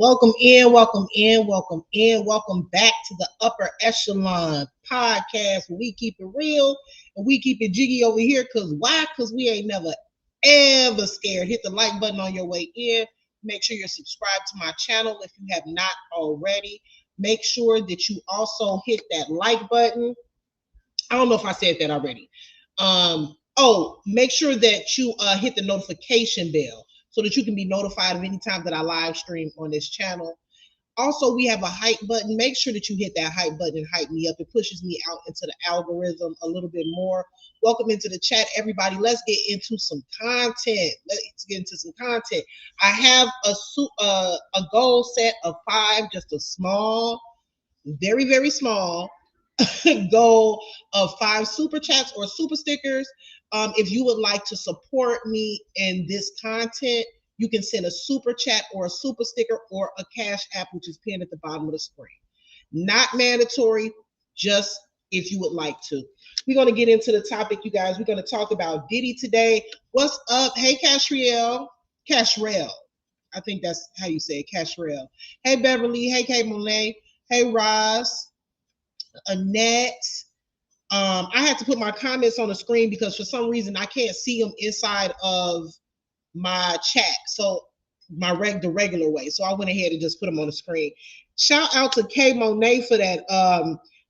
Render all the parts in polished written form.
Welcome in, welcome in, welcome in, welcome back to the Upper Echelon podcast where we keep it real and we keep it jiggy over here. Because why? Because we ain't never ever scared. Hit the like button on your way in. Make sure you're subscribed to my channel if you have not already. Make sure that you also hit that like button. I don't know if I said that already. Make sure that you hit the notification bell so that you can be notified of any time that I live stream on this channel. Also, we have a hype button. Make sure that you hit that hype button and hype me up. It pushes me out into the algorithm a little bit more. Welcome into the chat, everybody. Let's get into some content. I have a goal set of 5, just a small, very, very small goal of 5 super chats or super stickers. If you would like to support me in this content, you can send a super chat or a super sticker or a cash app, which is pinned at the bottom of the screen. Not mandatory, just if you would like to. We're going to get into the topic, you guys. We're going to talk about Diddy today. What's up? Hey, Cashrell. I think that's how you say it, Cashrell. Hey, Beverly. Hey, Kay Monet. Hey, Roz. Annette. I had to put my comments on the screen because for some reason I can't see them inside of my chat. So the regular way. So I went ahead and just put them on the screen. Shout out to Kay Monet for that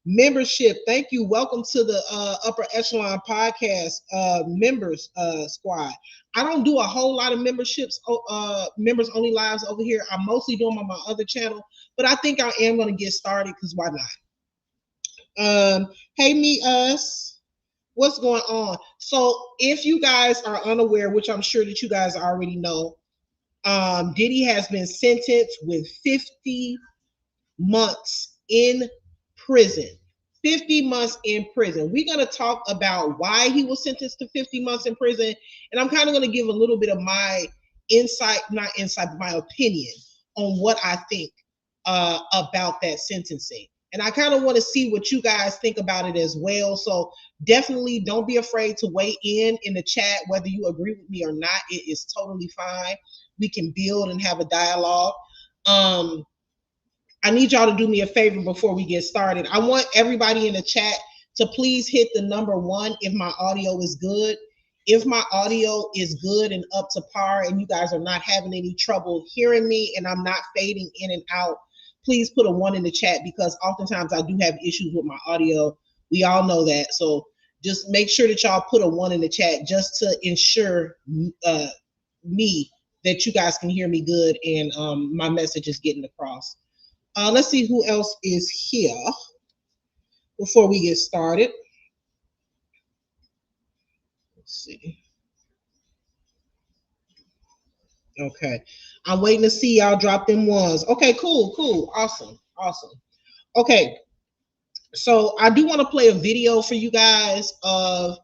membership. Thank you. Welcome to the Upper Echelon Podcast members squad. I don't do a whole lot of members only lives over here. I mostly do them on my other channel, but I think I am going to get started because why not? Hey, me, us. What's going on? So, if you guys are unaware, which I'm sure that you guys already know, Diddy has been sentenced with 50 months in prison. 50 months in prison. We're going to talk about why he was sentenced to 50 months in prison. And I'm kind of going to give a little bit of my my opinion on what I think about that sentencing. And I kind of want to see what you guys think about it as well. So definitely don't be afraid to weigh in the chat, whether you agree with me or not. It is totally fine. We can build and have a dialogue. I need y'all to do me a favor before we get started. I want everybody in the chat to please hit the number 1 if my audio is good. If my audio is good and up to par and you guys are not having any trouble hearing me and I'm not fading in and out, please put a 1 in the chat because oftentimes I do have issues with my audio. We all know that. So just make sure that y'all put a 1 in the chat just to ensure me that you guys can hear me good and my message is getting across. Let's see who else is here before we get started. Let's see. Okay. I'm waiting to see y'all drop them 1s. Okay, cool. Awesome. Okay. So I do want to play a video for you guys of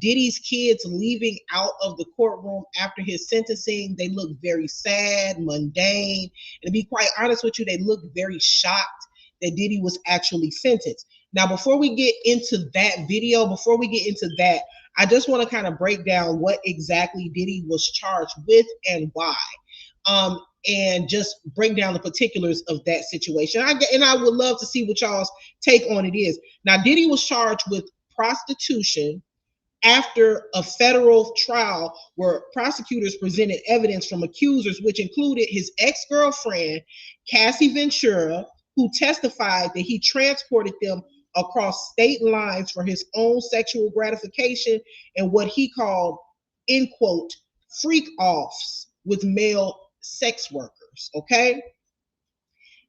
Diddy's kids leaving out of the courtroom after his sentencing. They look very sad, mundane, and to be quite honest with you, they look very shocked that Diddy was actually sentenced. Now, before we get into that video, I just want to kind of break down what exactly Diddy was charged with and why. And just break down the particulars of that situation. I would love to see what y'all's take on it is. Now, Diddy was charged with prostitution after a federal trial where prosecutors presented evidence from accusers, which included his ex-girlfriend, Cassie Ventura, who testified that he transported them across state lines for his own sexual gratification and what he called, end quote, freak offs with male sex workers. Okay.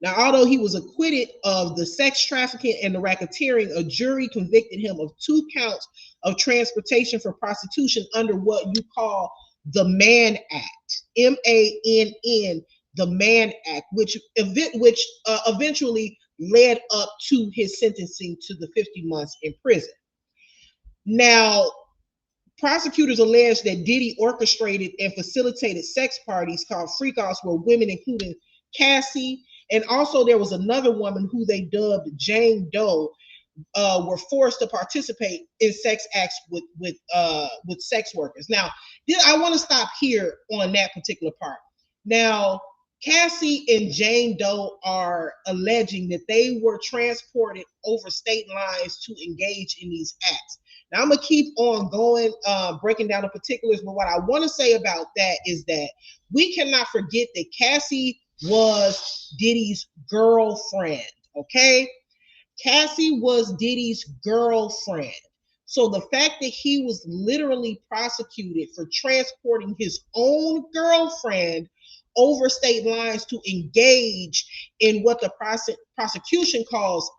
Now, although he was acquitted of the sex trafficking and the racketeering, a jury convicted him of 2 counts of transportation for prostitution under what you call the Mann Act, MANN, the Mann Act, which eventually led up to his sentencing to the 50 months in prison. Now, prosecutors alleged that Diddy orchestrated and facilitated sex parties called freak-offs where women, including Cassie, and also there was another woman who they dubbed Jane Doe, were forced to participate in sex acts with sex workers. Now, I want to stop here on that particular part. Now, Cassie and Jane Doe are alleging that they were transported over state lines to engage in these acts. Now, I'm going to keep on going, breaking down the particulars, but what I want to say about that is that we cannot forget that Cassie was Diddy's girlfriend, okay? Cassie was Diddy's girlfriend. So the fact that he was literally prosecuted for transporting his own girlfriend over state lines to engage in what the prosecution calls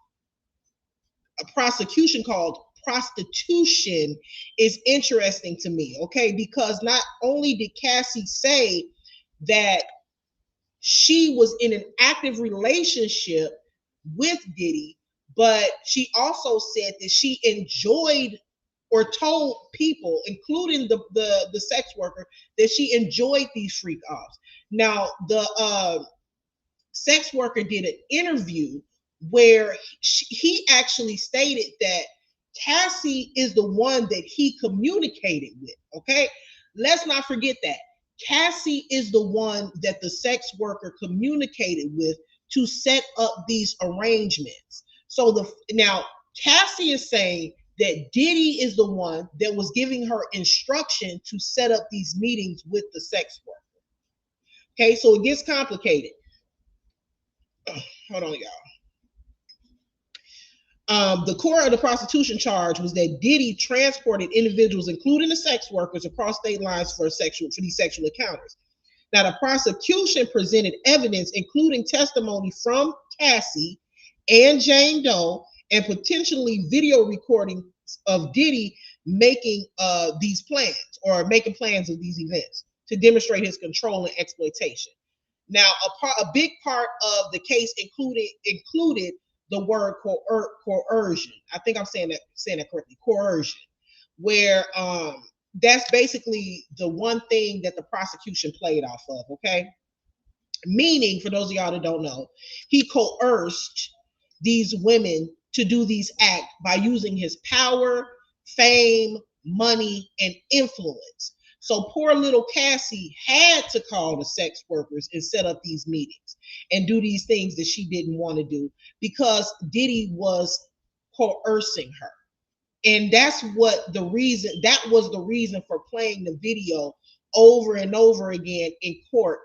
prostitution is interesting to me, okay? Because not only did Cassie say that she was in an active relationship with Diddy, but she also said that she enjoyed or told people, including the sex worker, that she enjoyed these freak offs. Now, the sex worker did an interview where he actually stated that Cassie is the one that he communicated with. Okay, let's not forget that Cassie is the one that the sex worker communicated with to set up these arrangements. So now Cassie is saying that Diddy is the one that was giving her instruction to set up these meetings with the sex worker. Okay, so it gets complicated. Hold on, y'all. The core of the prostitution charge was that Diddy transported individuals, including the sex workers, across state lines for these sexual encounters. Now, the prosecution presented evidence, including testimony from Cassie and Jane Doe, and potentially video recordings of Diddy making these plans or making plans of these events to demonstrate his control and exploitation. Now, a big part of the case included the word coercion. I think I'm saying that correctly. Coercion, where that's basically the one thing that the prosecution played off of. Okay, meaning, for those of y'all that don't know, he coerced these women to do these acts by using his power, fame, money, and influence. So poor little Cassie had to call the sex workers and set up these meetings and do these things that she didn't want to do because Diddy was coercing her. And that was the reason for playing the video over and over again in court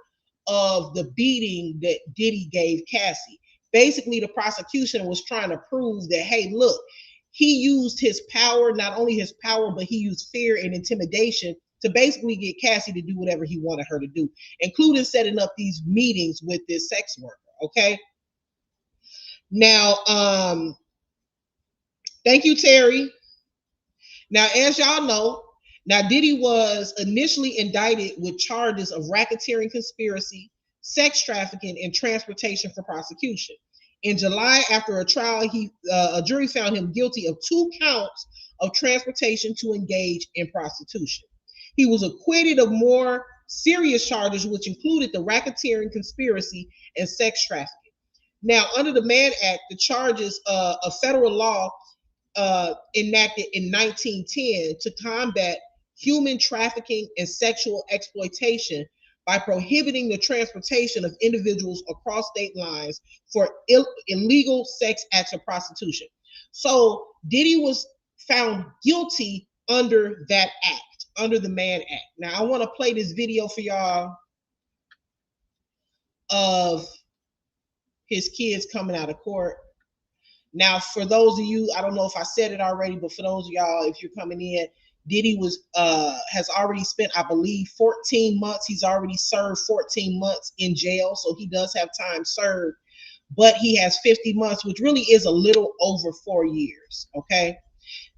of the beating that Diddy gave Cassie. Basically, the prosecution was trying to prove that, hey, look, he used his power, not only his power, but he used fear and intimidation to basically get Cassie to do whatever he wanted her to do, including setting up these meetings with this sex worker. Okay. Now, thank you, Terry. Now, as y'all know, Diddy was initially indicted with charges of racketeering conspiracy, sex trafficking, and transportation for prosecution. In July, after a trial, a jury found him guilty of 2 counts of transportation to engage in prostitution. He was acquitted of more serious charges, which included the racketeering conspiracy and sex trafficking. Now, under the Mann Act, the charges of federal law enacted in 1910 to combat human trafficking and sexual exploitation by prohibiting the transportation of individuals across state lines for illegal sex acts of prostitution. So Diddy was found guilty under that act, under the Mann Act. Now, I want to play this video for y'all of his kids coming out of court. Now, for those of you, I don't know if I said it already, but for those of y'all, if you're coming in, Diddy has already spent, I believe, 14 months. He's already served 14 months in jail, so he does have time served. But he has 50 months, which really is a little over 4 years, okay?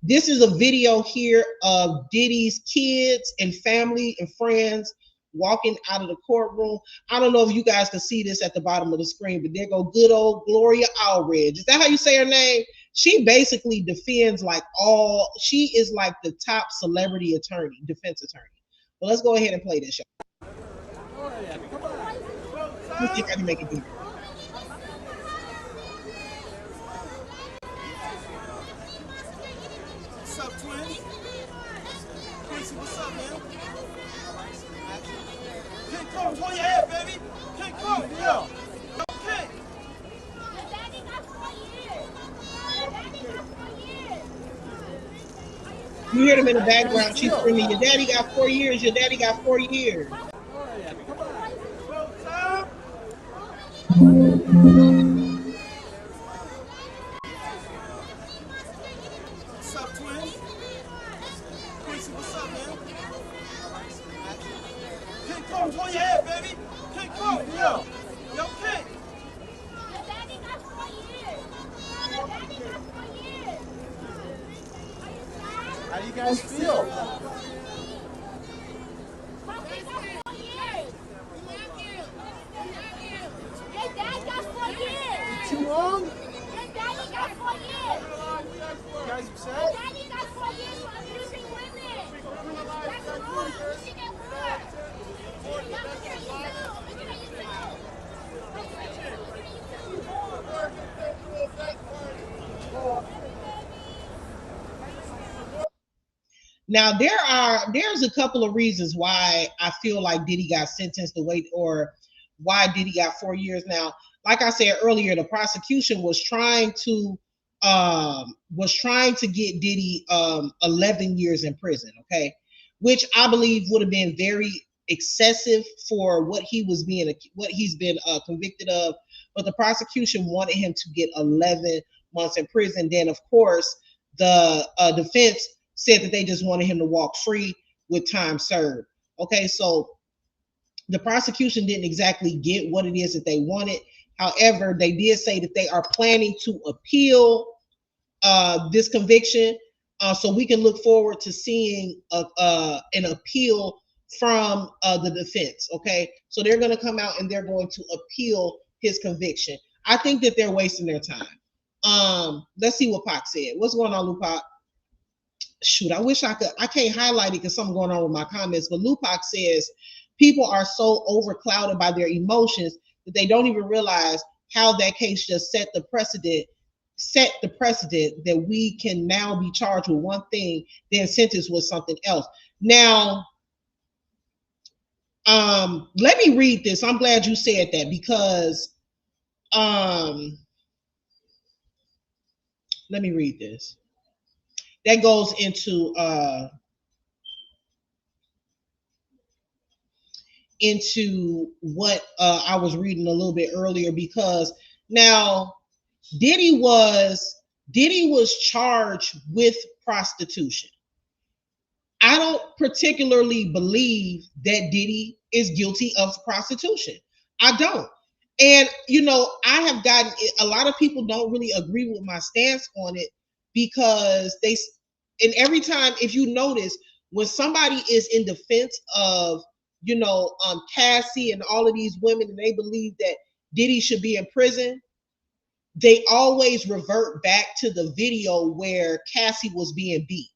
This is a video here of Diddy's kids and family and friends walking out of the courtroom. I don't know if you guys can see this at the bottom of the screen, but there go good old Gloria Allred. Is that how you say her name? She basically defends she is like the top celebrity attorney, defense attorney. But let's go ahead and play this show. Let's see if I can make it bigger. What's up, twins? Quincy, what's up, man? King Kong, pull your head, baby. King Kong, You hear them in the How you guys background. She's feel? screaming, "Your daddy got 4 years. Your daddy got 4 years." What's up, twin? Quincy, what's up, man? Pink coat on your head, baby. Pink coat, yo. Yo, Pink. How do you guys feel? Too long? You guys upset? Now there's a couple of reasons why I feel like Diddy got sentenced the way, or why Diddy got 4 years. Now, like I said earlier, the prosecution was trying to get Diddy 11 years in prison, okay, which I believe would have been very excessive for what he's been convicted of. But the prosecution wanted him to get 11 months in prison. Then, of course, the defense said that they just wanted him to walk free with time served. Okay, so the prosecution didn't exactly get what it is that they wanted. However, they did say that they are planning to appeal this conviction. So we can look forward to seeing an appeal from the defense. Okay, so they're going to come out and they're going to appeal his conviction. I think that they're wasting their time. Let's see what Pac said. What's going on, Lupac? Shoot, I wish I could. I can't highlight it because something going on with my comments. But Lupac says people are so overclouded by their emotions that they don't even realize how that case just set the precedent that we can now be charged with one thing, then sentenced with something else. Now, let me read this. I'm glad you said that because let me read this. That goes into what I was reading a little bit earlier, because now Diddy was charged with prostitution. I don't particularly believe that Diddy is guilty of prostitution. I don't. And I have gotten, a lot of people don't really agree with my stance on it, because and every time, if you notice, when somebody is in defense of, Cassie and all of these women, and they believe that Diddy should be in prison, they always revert back to the video where Cassie was being beat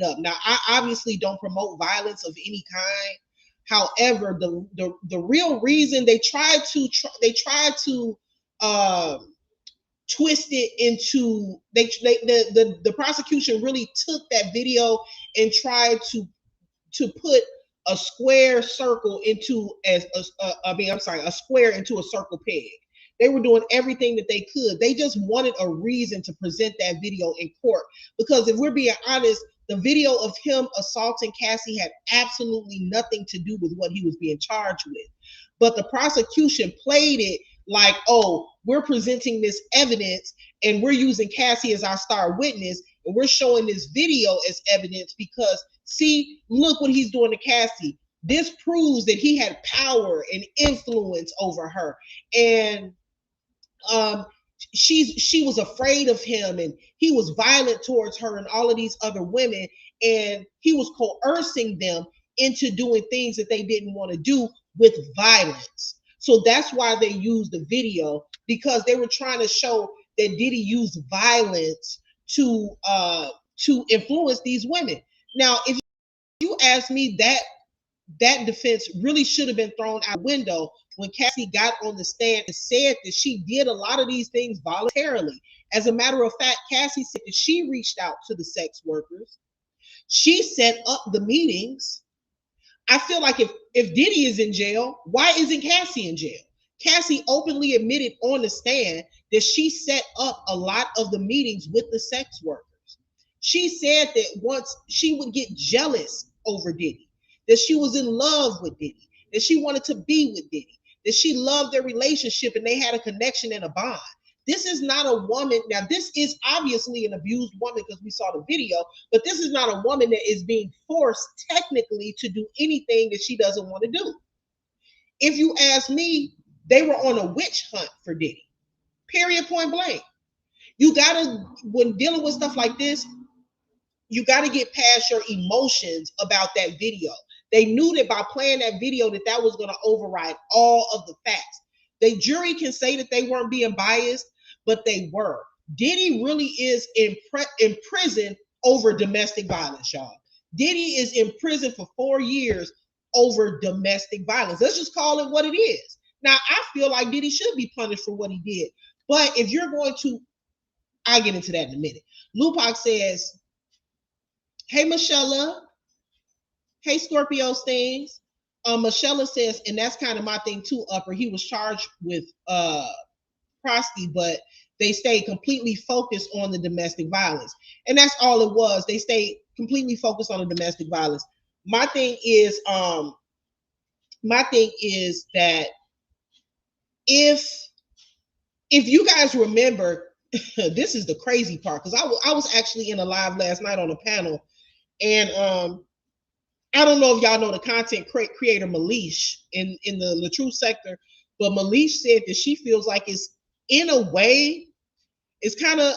up. Now, I obviously don't promote violence of any kind. However, the real reason they tried to twist it into, the prosecution really took that video and tried to put a square circle into a square into a circle peg. They were doing everything that they could. They just wanted a reason to present that video in court. Because if we're being honest, the video of him assaulting Cassie had absolutely nothing to do with what he was being charged with. But the prosecution played it like, oh, we're presenting this evidence and we're using Cassie as our star witness, and we're showing this video as evidence because, see, look what he's doing to Cassie. This proves that he had power and influence over her. And she was afraid of him, and he was violent towards her and all of these other women, and he was coercing them into doing things that they didn't want to do with violence. So that's why they used the video, because they were trying to show that Diddy used violence to influence these women. Now, if you ask me, that defense really should have been thrown out the window when Cassie got on the stand and said that she did a lot of these things voluntarily. As a matter of fact, Cassie said that she reached out to the sex workers. She set up the meetings. I feel like if Diddy is in jail, why isn't Cassie in jail? Cassie openly admitted on the stand that she set up a lot of the meetings with the sex workers. She said that once she would get jealous over Diddy, that she was in love with Diddy, that she wanted to be with Diddy, that she loved their relationship and they had a connection and a bond. This is not a woman. Now, this is obviously an abused woman because we saw the video, but this is not a woman that is being forced technically to do anything that she doesn't want to do. If you ask me, they were on a witch hunt for Diddy. Period, point blank. You gotta, when dealing with stuff like this, you got to get past your emotions about that video. They knew that by playing that video that was going to override all of the facts. The jury can say that they weren't being biased, but they were. Diddy really is in prison over domestic violence, y'all. Diddy is in prison for 4 years over domestic violence. Let's just call it what it is. Now, I feel like Diddy should be punished for what he did. But if you're going to, I'll get into that in a minute. Lupac says, hey, Michelle. Hey, Scorpio Stings. Michelle says, and that's kind of my thing too, Upper. He was charged with Prosky, but they stayed completely focused on the domestic violence. And that's all it was. They stayed completely focused on the domestic violence. My thing is that if you guys remember, this is the crazy part, because I was actually in a live last night on a panel, and I don't know if y'all know the content creator Malish in the LaTruth sector, but Malish said that she feels like it's, in a way, it's kind of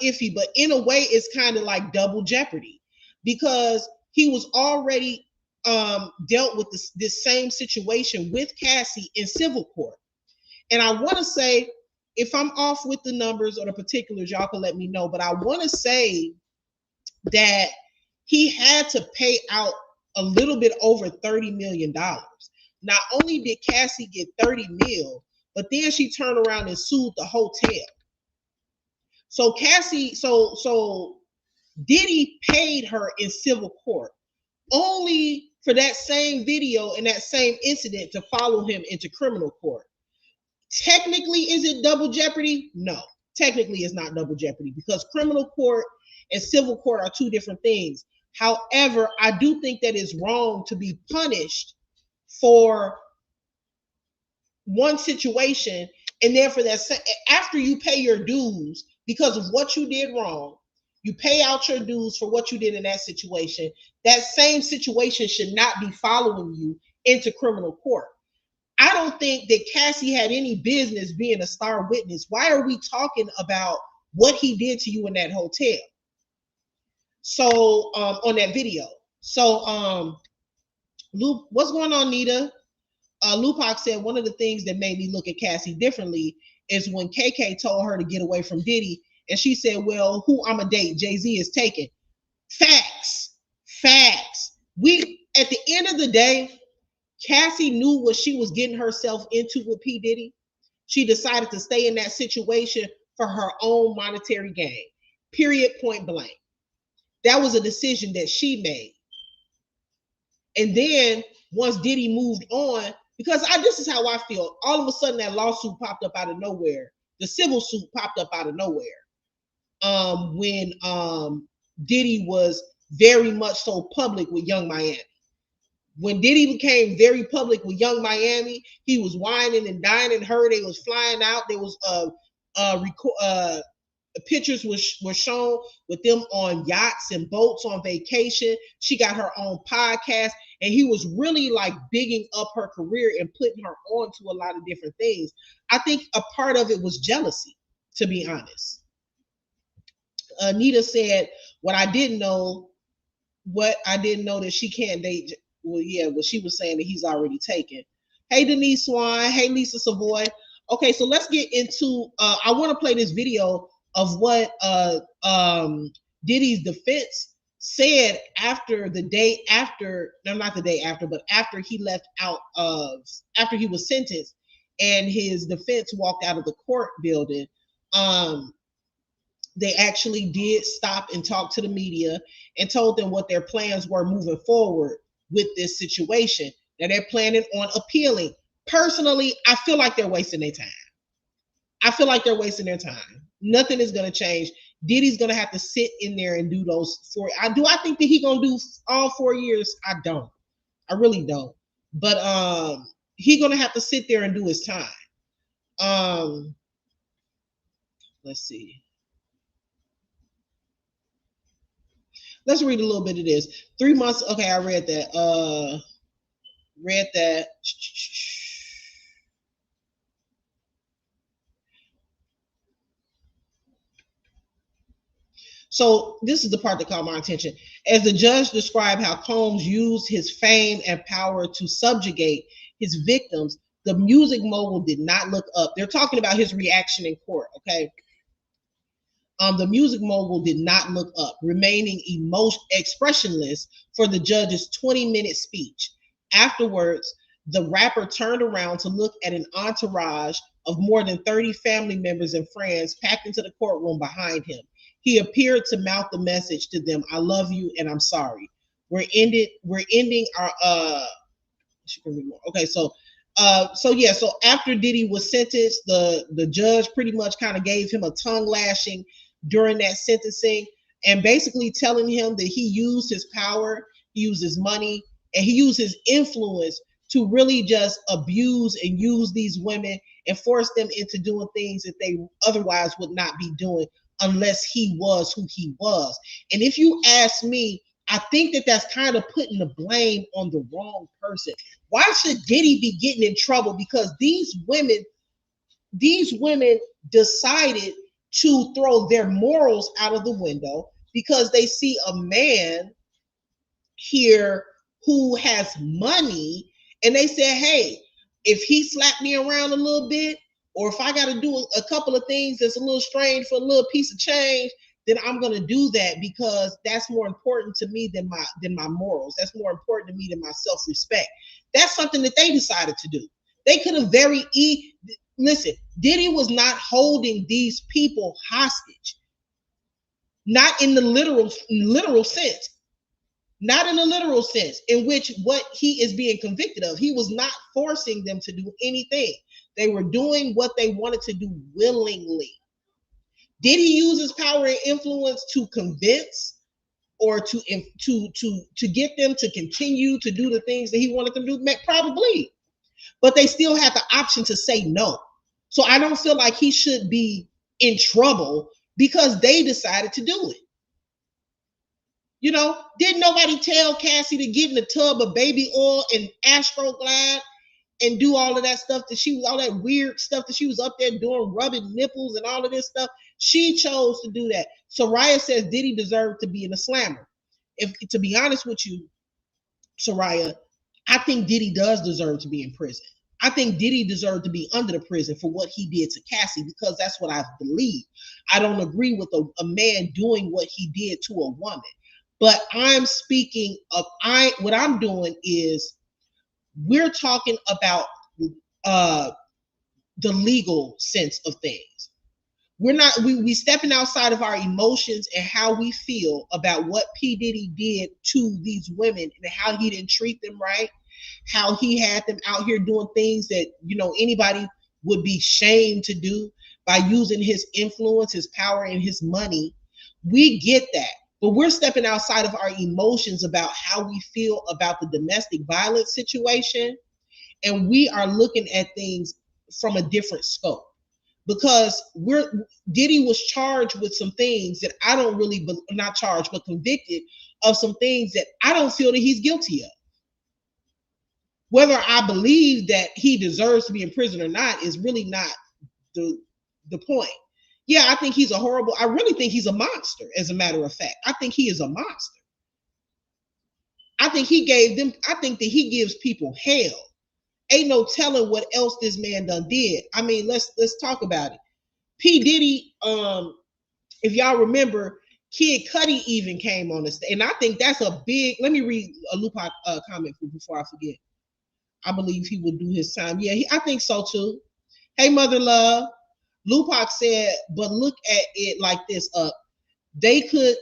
iffy, but in a way it's kind of like double jeopardy, because he was already dealt with this same situation with Cassie in civil court. And I want to say, if I'm off with the numbers or the particulars, y'all can let me know, but I want to say that he had to pay out a little bit over $30 million. Not only did Cassie get 30 mil, but then she turned around and sued the hotel. So Diddy paid her in civil court only for that same video and that same incident to follow him into criminal court. Technically, is it double jeopardy? No, technically it's not double jeopardy, because criminal court and civil court are two different things. However, I do think that it's wrong to be punished for one situation, and then for that, after you pay your dues because of what you did wrong, you pay out your dues for what you did in that situation. That same situation should not be following you into criminal court. I don't think that Cassie had any business being a star witness. Why are we talking about what he did to you in that hotel? So on that video. So Luke, what's going on, Nita? Lupac said one of the things that made me look at Cassie differently is when KK told her to get away from Diddy, and she said, well, who I'ma date? Jay-Z is taken. Facts. We, at the end of the day, Cassie knew what she was getting herself into with P. Diddy. She decided to stay in that situation for her own monetary gain. Period, point blank. That was a decision that she made. And then once Diddy moved on, because this is how I feel, all of a sudden that lawsuit popped up out of nowhere. The civil suit popped up out of nowhere. When Diddy was very much so public with Young Miami. When Diddy became very public with Young Miami, he was whining and dining her. They was flying out. There was pictures were shown with them on yachts and boats on vacation. She got her own podcast, and he was really like bigging up her career and putting her on to a lot of different things. I think a part of it was jealousy, to be honest. Anita said, what I didn't know that she can't date. Well, yeah, well, she was saying that he's already taken. Hey, Denise Swan. Hey, Lisa Savoy. Okay, so let's get into, I want to play this video of what Diddy's defense said after he left out after he was sentenced and his defense walked out of the court building. They actually did stop and talk to the media and told them what their plans were moving forward with this situation. Now they're planning on appealing. Personally, I feel like they're wasting their time. Nothing is gonna change. Diddy's gonna have to sit in there and do those four. I think that he gonna do all 4 years. I don't. I really don't. But he gonna have to sit there and do his time. Um, let's see. Let's read a little bit of this. 3 months. Okay, I read that. Read that. So this is the part that caught my attention. As the judge described how Combs used his fame and power to subjugate his victims, the music mogul did not look up. They're talking about his reaction in court, okay? The music mogul did not look up, remaining expressionless for the judge's 20-minute speech. Afterwards, the rapper turned around to look at an entourage of more than 30 family members and friends packed into the courtroom behind him. He appeared to mouth the message to them, "I love you and I'm sorry. We're ending our okay, so after Diddy was sentenced, the judge pretty much kind of gave him a tongue lashing during that sentencing, and basically telling him that he used his power, he used his money, and he used his influence to really just abuse and use these women and force them into doing things that they otherwise would not be doing unless he was who he was. And if you ask me, I think that that's kind of putting the blame on the wrong person. Why should Diddy be getting in trouble? Because these women decided to throw their morals out of the window because they see a man here who has money, and they said, hey, if he slapped me around a little bit, or if I got to do a couple of things that's a little strange for a little piece of change, then I'm going to do that because that's more important to me than my morals. That's more important to me than my self-respect. That's something that they decided to do. They could have listen, Diddy was not holding these people hostage. Not in the literal sense. Not in the literal sense, in which what he is being convicted of. He was not forcing them to do anything. They were doing what they wanted to do willingly. Did he use his power and influence to convince or to get them to continue to do the things that he wanted them to do? Probably. But they still had the option to say no. So I don't feel like he should be in trouble because they decided to do it. You know, didn't nobody tell Cassie to get in the tub of baby oil and Astroglide and do all of that stuff all that weird stuff that she was up there doing, rubbing nipples and all of this stuff? She chose to do that. Soraya says Diddy deserved to be in a slammer. If to be honest with you, Soraya, I think Diddy does deserve to be in prison. I think Diddy deserved to be under the prison for what he did to Cassie, because that's what I believe. I don't agree with a man doing what he did to a woman. But I'm speaking of what I'm doing is we're talking about the legal sense of things. We're not we stepping outside of our emotions and how we feel about what P. Diddy did to these women and how he didn't treat them right, how he had them out here doing things that, you know, anybody would be shamed to do by using his influence, his power, and his money. We get that. But we're stepping outside of our emotions about how we feel about the domestic violence situation. And we are looking at things from a different scope. Because Diddy was charged with some things that I don't really, not charged, but convicted of some things that I don't feel that he's guilty of. Whether I believe that he deserves to be in prison or not is really not the point. Yeah, I think he's I really think he's a monster, as a matter of fact. I think he is a monster. I think that he gives people hell. Ain't no telling what else this man done did. I mean, let's talk about it. P. Diddy, if y'all remember, Kid Cudi even came on the stage. And I think that's a big, let me read a Lupac comment before I forget. I believe he would do his time. Yeah, I think so too. Hey, Mother Love. Lupac said, but look at it like this, they could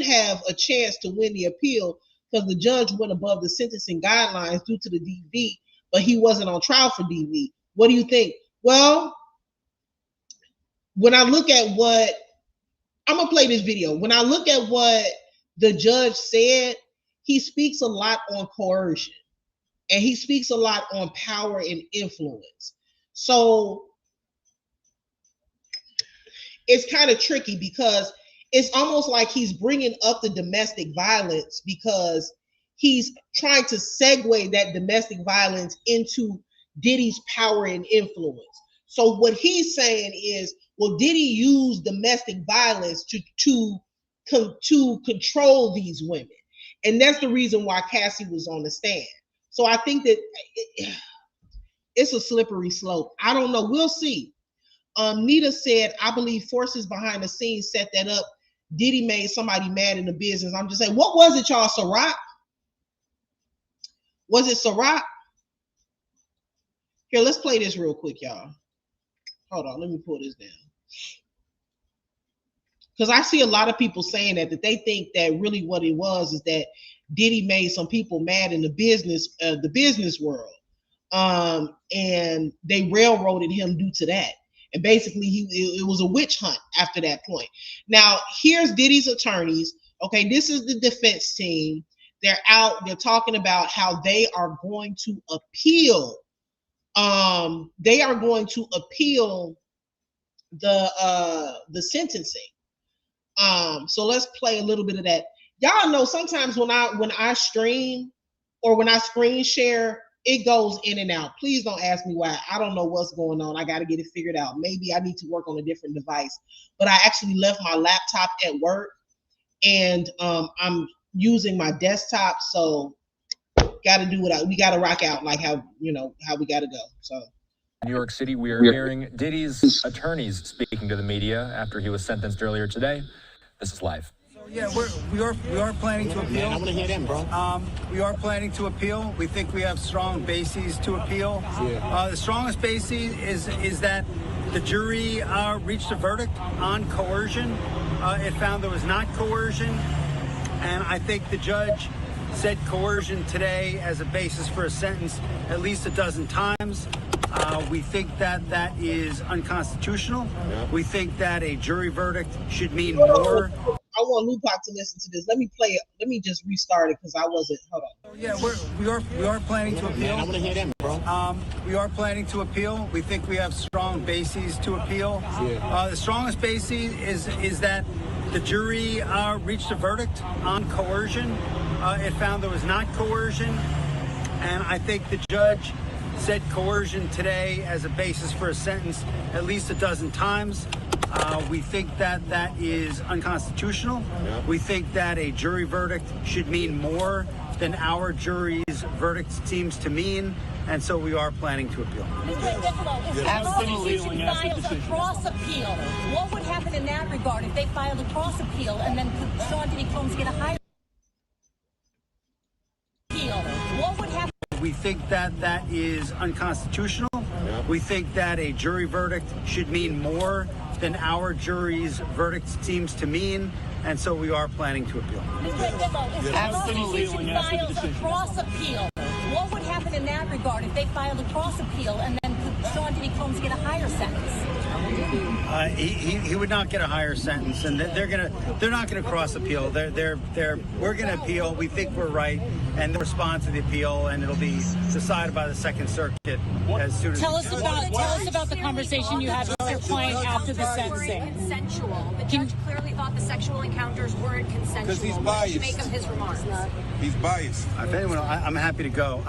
have a chance to win the appeal because the judge went above the sentencing guidelines due to the DV, but he wasn't on trial for DV. What do you think? Well, when I look at what I'm gonna play this video. When I look at what the judge said, he speaks a lot on coercion and he speaks a lot on power and influence. So it's kind of tricky because it's almost like he's bringing up the domestic violence because he's trying to segue that domestic violence into Diddy's power and influence. So what he's saying is, well, Diddy used domestic violence to control these women. And that's the reason why Cassie was on the stand. So I think that it's a slippery slope. I don't know. We'll see. Nita said, I believe forces behind the scenes set that up. Diddy made somebody mad in the business. I'm just saying, what was it, y'all? Ciroc? Was it Ciroc? Here, let's play this real quick, y'all. Hold on, let me pull this down. Because I see a lot of people saying that they think that really what it was is that Diddy made some people mad in the business world. And they railroaded him due to that. And basically, it was a witch hunt after that point. Now, here's Diddy's attorneys. Okay, this is the defense team. They're out. They're talking about how they are going to appeal. They are going to appeal the sentencing. So let's play a little bit of that. Y'all know sometimes when I stream or when I screen share, it goes in and out. Please don't ask me why. I don't know what's going on. I got to get it figured out. Maybe I need to work on a different device. But I actually left my laptop at work, and I'm using my desktop. So got to do we got to rock out like how we got to go. So. New York City, we are hearing Diddy's attorneys speaking to the media after he was sentenced earlier today. This is live. Yeah, we are planning to appeal. I want to hear them, bro. We are planning to appeal. We think we have strong bases to appeal. The strongest basis is that the jury reached a verdict on coercion. It found there was not coercion, and I think the judge said coercion today as a basis for a sentence at least a dozen times. We think that is unconstitutional. We think that a jury verdict should mean more. I want Lupac to listen to this. Let me play it. Let me just restart it because I wasn't. Hold on. Yeah, we are planning to appeal. I want to hear them, bro. We are planning to appeal. We think we have strong bases to appeal. The strongest basis is that the jury reached a verdict on coercion. It found there was not coercion, and I think the judge said coercion today as a basis for a sentence at least a dozen times. We think that is unconstitutional. We think that a jury verdict should mean more than our jury's verdict seems to mean, and so we are planning to appeal. Absolutely. Filed a cross appeal. What would happen in that regard if they filed a cross appeal and then could Sean Diddy Combs get a higher appeal? What would happen? We think that is unconstitutional. We think that a jury verdict should mean more than our jury's verdict seems to mean, and so we are planning to appeal. Absolutely. Filed a cross appeal. What would happen in that regard if they filed a cross appeal and then could Sean Diddy Combs get a higher sentence? He would not get a higher sentence, and they're not gonna cross appeal. We're gonna appeal. We think we're right, and they'll respond to the appeal, and it'll be decided by the Second Circuit as soon as. Tell us about the conversation you had with your client after the sentencing. Consensual. The judge clearly thought the sexual encounters weren't consensual. Because he's What did you biased. make of his remarks? He's biased. If anyone, I'm happy to go.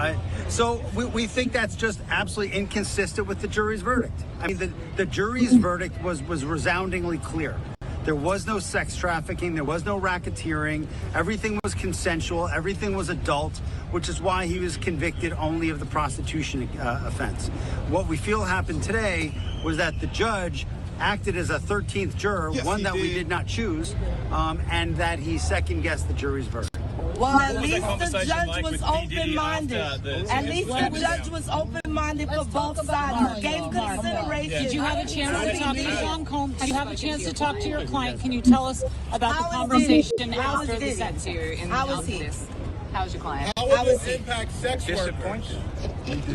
So we think that's just absolutely inconsistent with the jury's verdict. I mean, the jury's verdict was resoundingly clear. There was no sex trafficking. There was no racketeering. Everything was consensual. Everything was adult, which is why he was convicted only of the prostitution offense. What we feel happened today was that the judge acted as a 13th juror, Yes, one he that we did. did not choose, and that he second-guessed the jury's verdict. Well, at least the judge was open-minded. At least the judge was open-minded for both sides. He gave consideration. Did you have a chance to talk to Sean Combs? Did you have a chance to talk to your client? Can you tell us about the conversation after the sentencing? How was he? How's your client? How would this impact sex workers?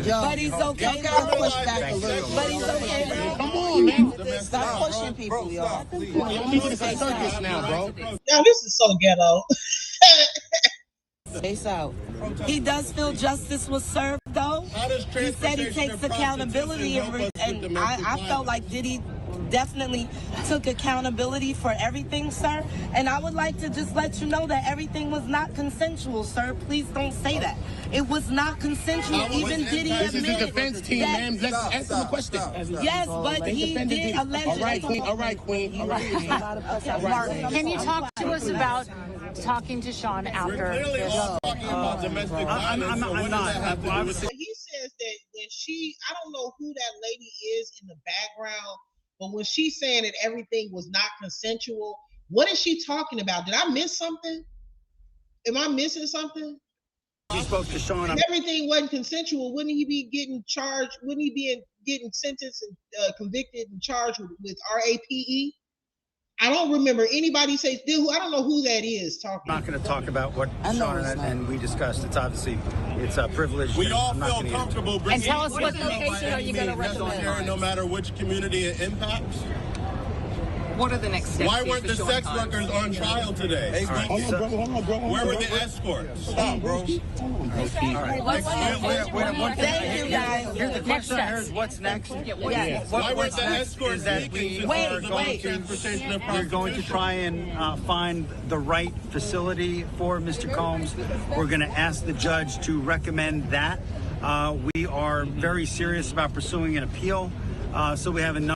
But he's okay now. Push back a little. But he's okay now. Come on, man. Stop pushing people, y'all. It's a circus now, bro. Yo, this is so ghetto. Face out. He does feel justice was served, though. He said he takes accountability, and I felt like Diddy definitely took accountability for everything, sir. And I would like to just let you know that everything was not consensual, sir. Please don't say that. It was not consensual. Even Diddy admitted This is the defense team, man. Let's ask them a question. Yes, but he did allegedly. All right, Queen. All right, Queen. All right. Mark, can you talk to us about talking to Sean after this? I'm not. He says that when I don't know who that lady is in the background, but when she's saying that everything was not consensual, what is she talking about? Did I miss something? Am I missing something? She spoke to Sean. If everything wasn't consensual, wouldn't he be getting charged? Wouldn't he be getting sentenced and convicted and charged with RAPE? I don't remember anybody say. I don't know who that is talking. I'm not going to talk about what Sean and we discussed. It's obviously a privilege. We all feel comfortable bringing. And tell us what location are you going to recommend? No matter which community it impacts. What are the next steps? Why weren't the sex workers on trial today? Hold on, bro. Where were the escorts? Stop, bro. Thank you, guys. Here's the question. Here's what's next. Why weren't the escorts speaking? We're going to try and find the right facility for Mr. Combs. We're going to ask the judge to recommend that. We are very serious about pursuing an appeal. So we have a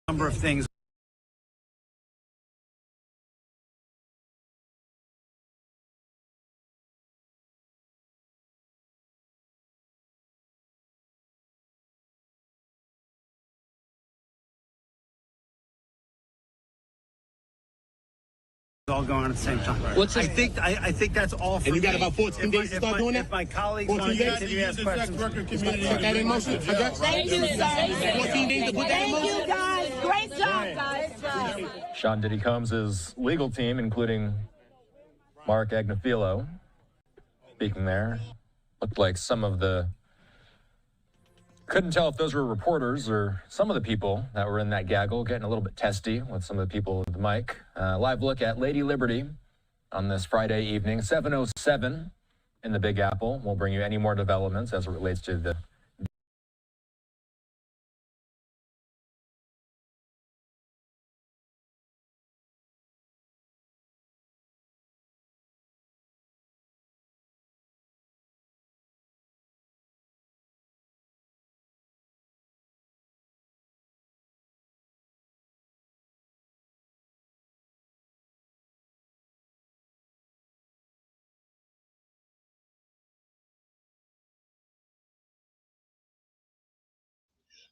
number of things. All going on at the same time. I think that's all for And you got me. about 14 days to start doing that? If my colleagues want to continue to ask questions. Put that in motion. Thank you, sir. 14 days to put that in Thank motion. you, guys. Great job, guys. Sean Diddy Combs' legal team, including Mark Agnafilo, speaking there. Looked like some of the... Couldn't tell if those were reporters or some of the people that were in that gaggle, getting a little bit testy with some of the people with the mic. Live look at Lady Liberty on this Friday evening, 7:07 in the Big Apple. We'll bring you any more developments as it relates to the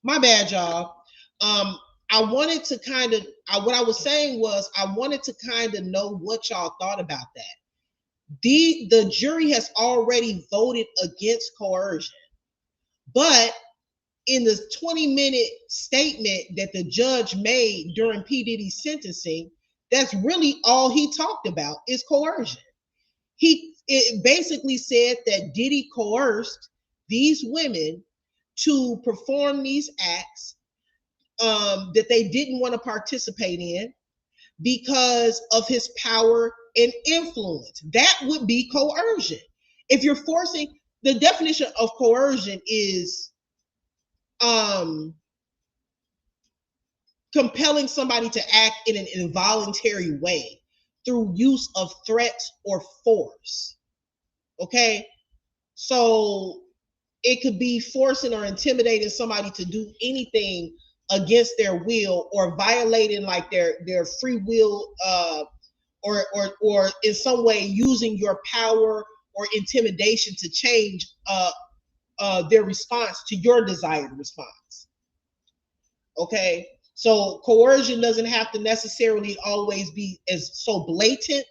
My bad, y'all. I wanted to kind of, what I was saying was, I wanted to kind of know what y'all thought about that. The jury has already voted against coercion, but in the 20-minute statement that the judge made during P. Diddy's sentencing, that's really all he talked about is coercion. It basically said that Diddy coerced these women to perform these acts that they didn't want to participate in because of his power and influence. That would be coercion. If you're forcing, the definition of coercion is compelling somebody to act in an involuntary way through use of threats or force. Okay? So it could be forcing or intimidating somebody to do anything against their will, or violating like their free will, or in some way using your power or intimidation to change their response to your desired response. Okay, so coercion doesn't have to necessarily always be as so blatant.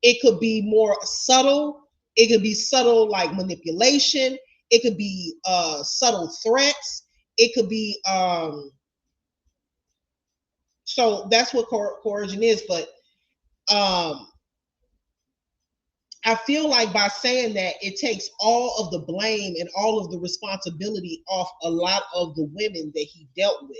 It could be more subtle. It could be subtle like manipulation. It could be subtle threats. It could be so that's what coercion is. But I feel like by saying that, it takes all of the blame and all of the responsibility off a lot of the women that he dealt with.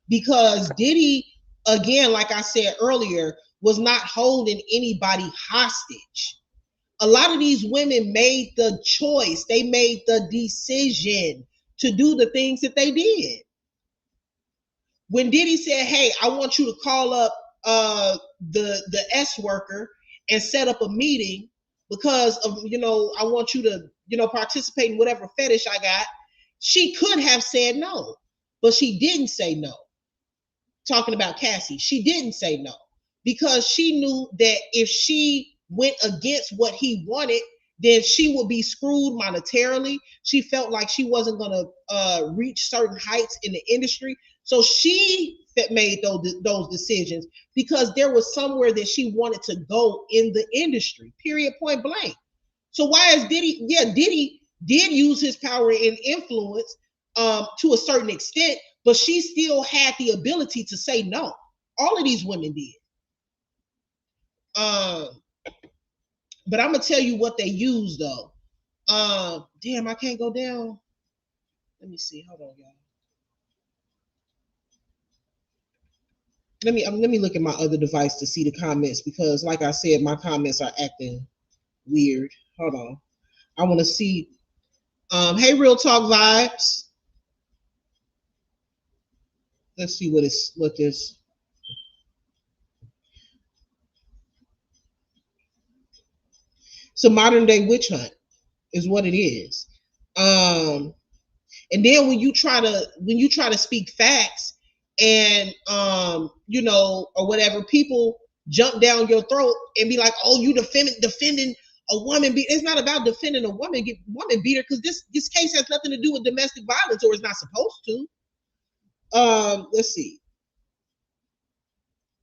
Because Diddy, again, like I said earlier, was not holding anybody hostage. A lot of these women made the choice, they made the decision to do the things that they did. When Diddy said, hey, I want you to call up the S worker and set up a meeting because of, I want you to, participate in whatever fetish I got, she could have said no, but she didn't say no. Talking about Cassie, she didn't say no because she knew that if she went against what he wanted, then she would be screwed monetarily. She felt like she wasn't going to reach certain heights in the industry. So she made those decisions because there was somewhere that she wanted to go in the industry, period, point blank. So why is Diddy? Yeah, Diddy did use his power and influence to a certain extent, but she still had the ability to say no. All of these women did. But I'm gonna tell you what they used though. Damn, I can't go down. Let me see. Hold on, y'all. Let me look at my other device to see the comments because, like I said, my comments are acting weird. Hold on. I want to see. Hey, Real Talk Vibes. Let's see what this. It's a modern day witch hunt, is what it is. And then when you try to speak facts and or whatever, people jump down your throat and be like, oh, you defending a woman beater. It's not about defending a woman beater because this case has nothing to do with domestic violence, or it's not supposed to. Let's see.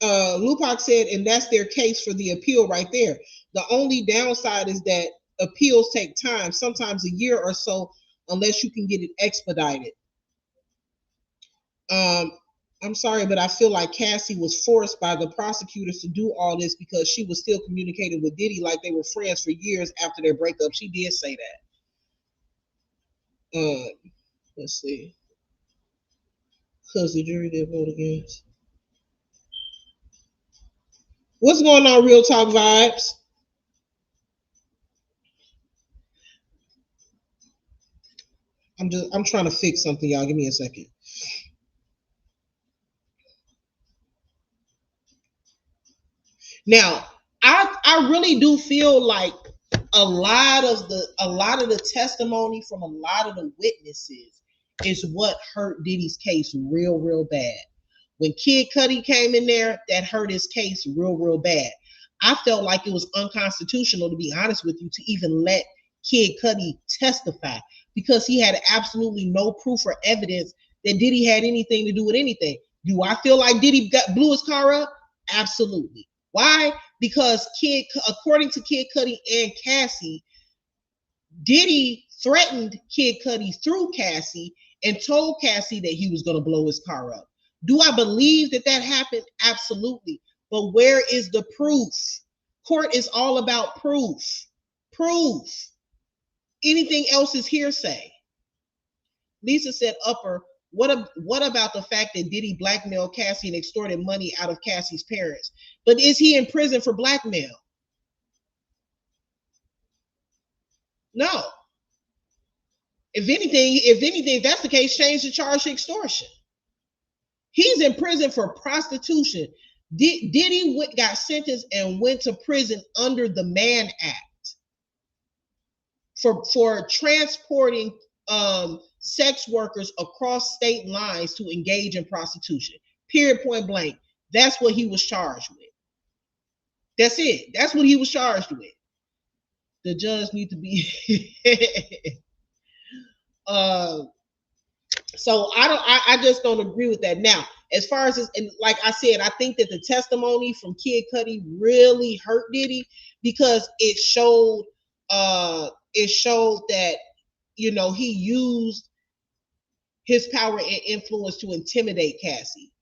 Lupac said, and that's their case for the appeal right there. The only downside is that appeals take time, sometimes a year or so, unless you can get it expedited. I'm sorry, but I feel like Cassie was forced by the prosecutors to do all this because she was still communicating with Diddy like they were friends for years after their breakup. She did say that. Let's see. Because the jury did vote against. What's going on, Real Talk Vibes? I'm trying to fix something, y'all. Give me a second. Now, I really do feel like a lot of the testimony from a lot of the witnesses is what hurt Diddy's case real bad. When Kid Cudi came in there, that hurt his case real bad. I felt like it was unconstitutional, to be honest with you, to even let Kid Cudi testify because he had absolutely no proof or evidence that Diddy had anything to do with anything. Do I feel like Diddy blew his car up? Absolutely. Why? Because according to Kid Cudi and Cassie, Diddy threatened Kid Cudi through Cassie and told Cassie that he was going to blow his car up. Do I believe that happened? Absolutely. But where is the proof? Court is all about proof. Proof. Anything else is hearsay. Lisa said, Upper, what about the fact that Diddy blackmailed Cassie and extorted money out of Cassie's parents? But is he in prison for blackmail? No. If that's the case, change the charge to extortion. He's in prison for prostitution. Diddy got sentenced and went to prison under the Mann Act for transporting sex workers across state lines to engage in prostitution. Period, point blank. That's what he was charged with. That's it. That's what he was charged with. The judge need to be so I just don't agree with that. Now, as far as this, and like I said, I think that the testimony from Kid Cudi really hurt Diddy because it showed that, you know, he used his power and influence to intimidate Cassie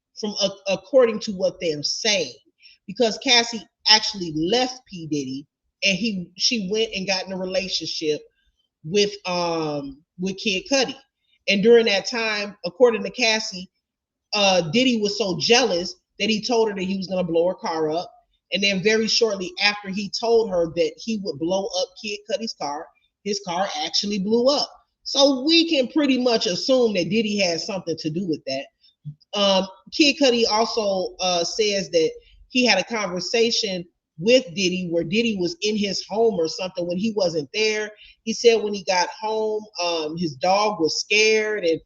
according to what they're saying, because Cassie actually left P. Diddy and she went and got in a relationship with Kid Cudi. And during that time, according to Cassie, Diddy was so jealous that he told her that he was going to blow her car up. And then very shortly after he told her that he would blow up Kid Cudi's car, his car actually blew up. So we can pretty much assume that Diddy had something to do with that. Kid Cudi also says that he had a conversation with Diddy where Diddy was in his home or something when he wasn't there. He said when he got home, his dog was scared, and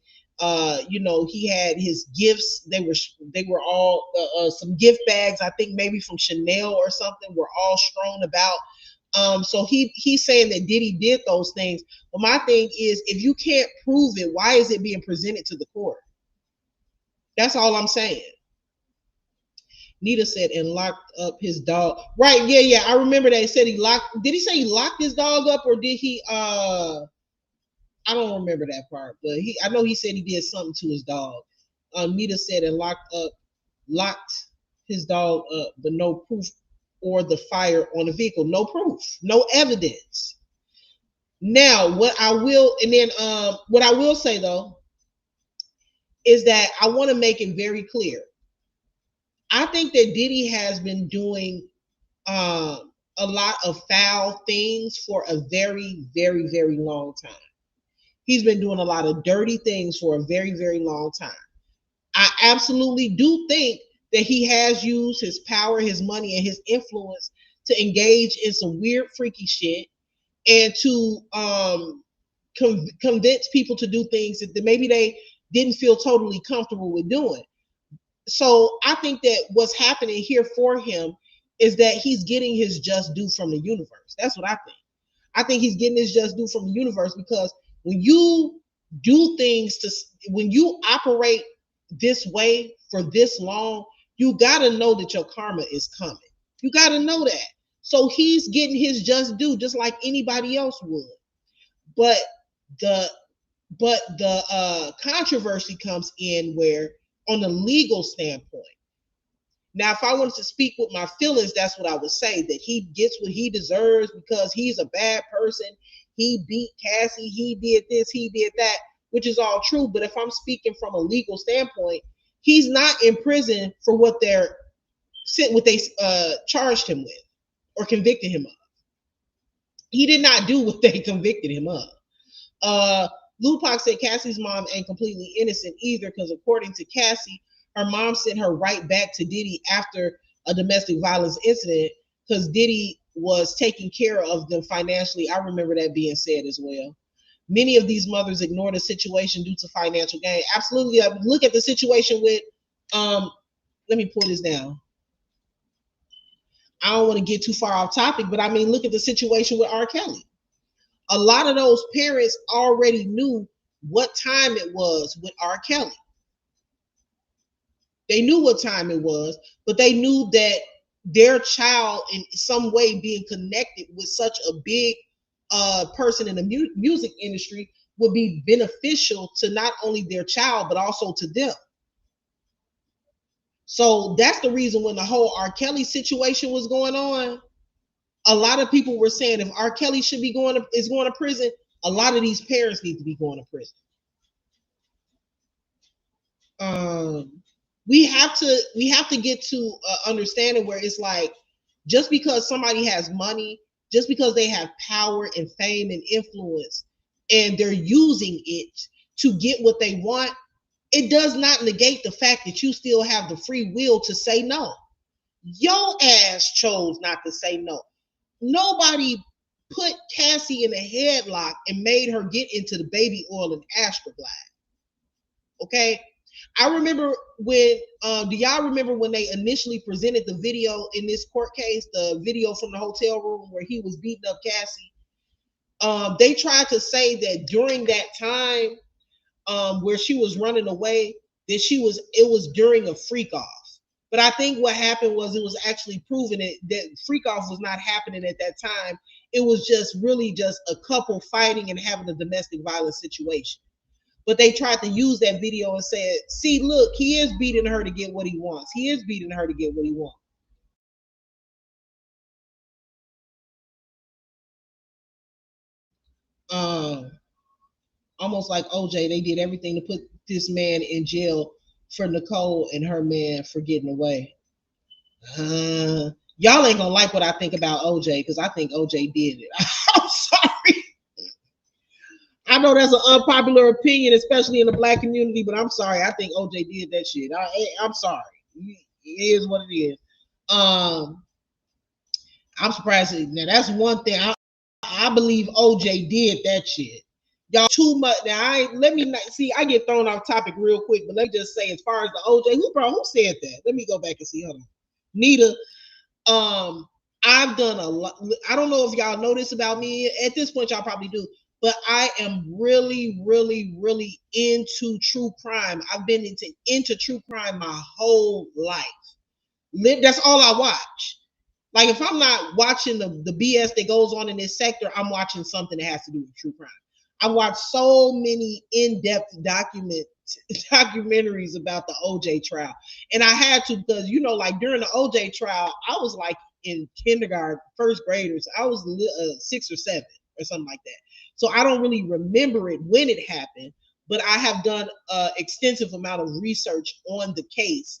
you know, he had his gifts. They were all some gift bags, I think maybe from Chanel or something, were all strewn about. So he's saying that Diddy did those things. But my thing is, if you can't prove it, why is it being presented to the court? That's all I'm saying. Nita said, and locked up his dog. Right, yeah. I remember that. He said did he say he locked his dog up, or did he I don't remember that part, but I know he said he did something to his dog. Nita said, and locked his dog up, but no proof or the fire on the vehicle. No proof, no evidence. Now, what I will say though is that I want to make it very clear. I think that Diddy has been doing a lot of foul things for a very, very, very long time. He's been doing a lot of dirty things for a very, very long time. I absolutely do think that he has used his power, his money, and his influence to engage in some weird, freaky shit and to convince people to do things that maybe they didn't feel totally comfortable with doing. So I think that what's happening here for him is that he's getting his just due from the universe. That's what I think. I think he's getting his just due from the universe, because when you do things when you operate this way for this long, you got to know that your karma is coming. You got to know that. So he's getting his just due just like anybody else would. But the controversy comes in where, on the legal standpoint. Now, if I wanted to speak with my feelings, that's what I would say, that he gets what he deserves because he's a bad person. He beat Cassie, he did this, he did that, which is all true. But if I'm speaking from a legal standpoint, he's not in prison for what they charged him with or convicted him of. He did not do what they convicted him of. Lupac said Cassie's mom ain't completely innocent either, because according to Cassie, her mom sent her right back to Diddy after a domestic violence incident because Diddy was taking care of them financially. I remember that being said as well. Many of these mothers ignore the situation due to financial gain. Absolutely. Look at the situation with, let me pull this down. I don't want to get too far off topic, but I mean, look at the situation with R. Kelly. A lot of those parents already knew what time it was with R. Kelly. They knew what time it was, but they knew that their child in some way being connected with such a big person in the music industry would be beneficial to not only their child, but also to them. So that's the reason when the whole R. Kelly situation was going on, a lot of people were saying if R. Kelly should be going to prison, a lot of these parents need to be going to prison. We have to get to understanding where it's like, just because somebody has money just because they have power and fame and influence and they're using it to get what they want, it does not negate the fact that you still have the free will to say no. Your ass chose not to say no. Nobody put Cassie in a headlock and made her get into the baby oil and Astroglide. Okay? I remember when, do y'all remember when they initially presented the video in this court case, the video from the hotel room where he was beating up Cassie? They tried to say that during that time where she was running away, that it was during a freak off. But I think what happened was it was actually proven that freak off was not happening at that time. It was just really just a couple fighting and having a domestic violence situation. But they tried to use that video and said, see, look, he is beating her to get what he wants. He is beating her to get what he wants. Almost like OJ, they did everything to put this man in jail for Nicole and her man for getting away. Y'all ain't gonna like what I think about OJ because I think OJ did it. I'm sorry. I know that's an unpopular opinion, especially in the black community, but I'm sorry. I think OJ did that shit. I'm sorry. It is what it is. I'm surprised. Now that's one thing. I believe OJ did that shit. Y'all too much. Now let me not see. I get thrown off topic real quick, but let me just say, as far as the OJ, who said that? Let me go back and see. Hold on. Nita. I've done a lot. I don't know if y'all know this about me. At this point, y'all probably do. But I am really, really, really into true crime. I've been into true crime my whole life. That's all I watch. Like if I'm not watching the BS that goes on in this sector, I'm watching something that has to do with true crime. I watched so many in-depth documentaries about the OJ trial. And I had to because, like during the OJ trial, I was like in kindergarten, first graders. I was 6 or 7 or something like that. So I don't really remember it when it happened, but I have done an extensive amount of research on the case,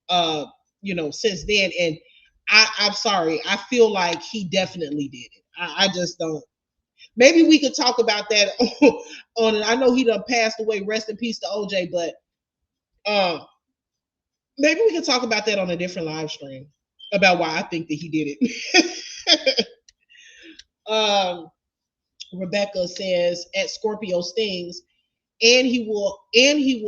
since then. And I'm sorry, I feel like he definitely did it. I just don't. Maybe we could talk about that on it. I know he done passed away. Rest in peace to OJ, but maybe we could talk about that on a different live stream about why I think that he did it. Rebecca says at Scorpio Stings, and he will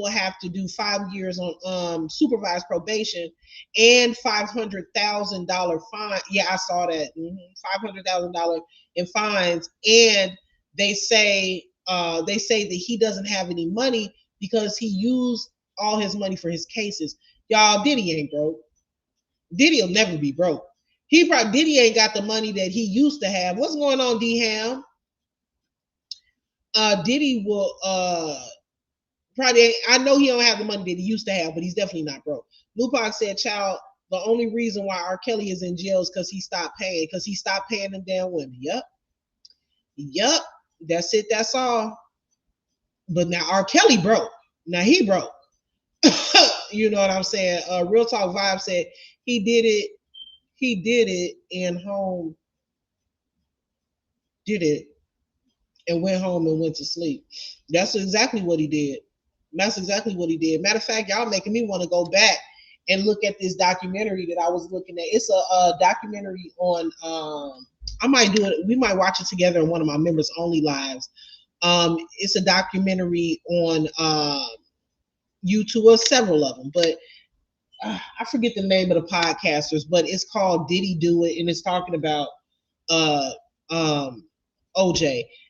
have to do 5 years on supervised probation and $500,000 fine. Yeah, I saw that. $500,000 in fines, and they say that he doesn't have any money because he used all his money for his cases. Y'all, Diddy ain't broke. Diddy will never be broke. Diddy ain't got the money that he used to have. What's going on, D-Ham? Diddy will probably, I know he don't have the money that he used to have, but he's definitely not broke. Lupac said, child, the only reason why R. Kelly is in jail is because he stopped paying them damn women. Yep. That's it. That's all. But now R. Kelly broke. Now he broke. You know what I'm saying? Real Talk Vibe said he did it and home. Did it and went home and went to sleep. That's exactly what he did. Matter of fact, y'all making me want to go back and look at this documentary that I was looking at. It's a documentary on, I might do it. We might watch it together in one of my members only lives. It's a documentary on YouTube, or several of them, but I forget the name of the podcasters, but it's called Diddy Do It, and it's talking about OJ.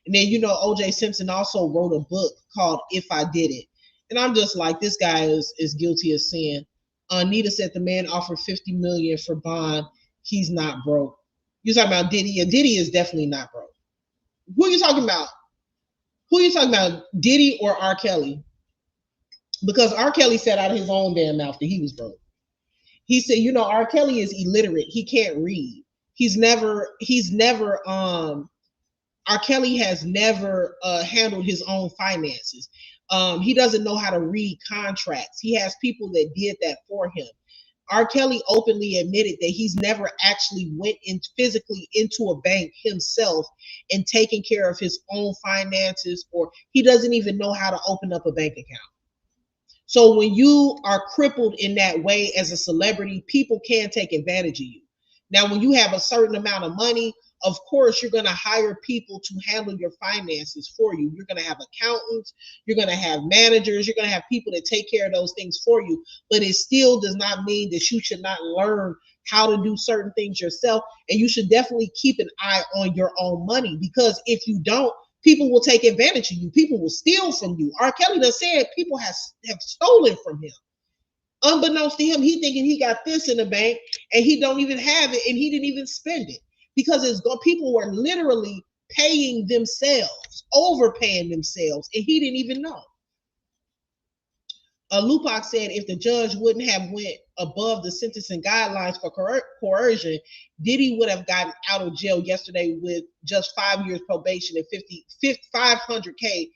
And then OJ Simpson also wrote a book called If I Did It. And I'm just like, this guy is guilty of sin. Anita said the man offered $50 million for bond. He's not broke. You're talking about Diddy? Yeah, Diddy is definitely not broke. Who are you talking about? Diddy or R. Kelly? Because R. Kelly said out of his own damn mouth that he was broke. He said, R. Kelly is illiterate. He can't read. R. Kelly has never handled his own finances. He doesn't know how to read contracts. He has people that did that for him. R. Kelly openly admitted that he's never actually went in physically into a bank himself and taken care of his own finances, or he doesn't even know how to open up a bank account. So when you are crippled in that way as a celebrity, people can take advantage of you. Now, when you have a certain amount of money, of course, you're going to hire people to handle your finances for you. You're going to have accountants, you're going to have managers, you're going to have people that take care of those things for you. But it still does not mean that you should not learn how to do certain things yourself. And you should definitely keep an eye on your own money, because if you don't, people will take advantage of you. People will steal from you. R. Kelly done said people have stolen from him. Unbeknownst to him, he thinking he got this in the bank and he don't even have it, and he didn't even spend it, because people were literally paying themselves, overpaying themselves, and he didn't even know. Lupac said if the judge wouldn't have went above the sentencing guidelines for coercion, Diddy would have gotten out of jail yesterday with just 5 years probation and $500K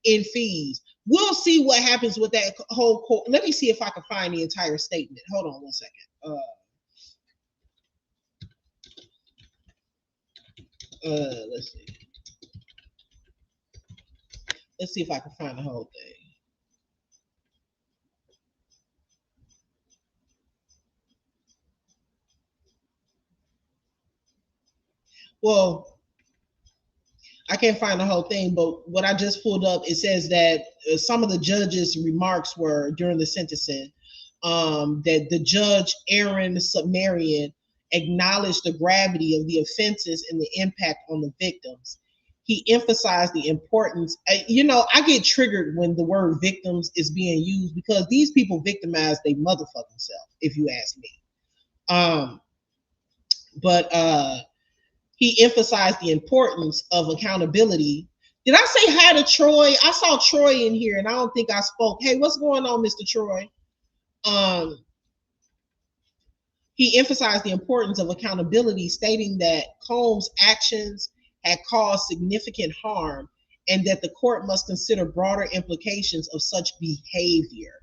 in fees. We'll see what happens with that whole court. Let me see if I can find the entire statement. Hold on one second. Let's see. Let's see if I can find the whole thing. Well, I can't find the whole thing, but what I just pulled up, it says that some of the judge's remarks were during the sentencing, that the judge, Aaron Sumerian, acknowledged the gravity of the offenses and the impact on the victims. He emphasized the importance. I get triggered when the word victims is being used, because these people victimize their motherfucking self, if you ask me. But he emphasized the importance of accountability. Did I say hi to Troy? I saw Troy in here and I don't think I spoke. Hey, what's going on, Mr. Troy? He emphasized the importance of accountability, stating that Combs' actions had caused significant harm and that the court must consider broader implications of such behavior.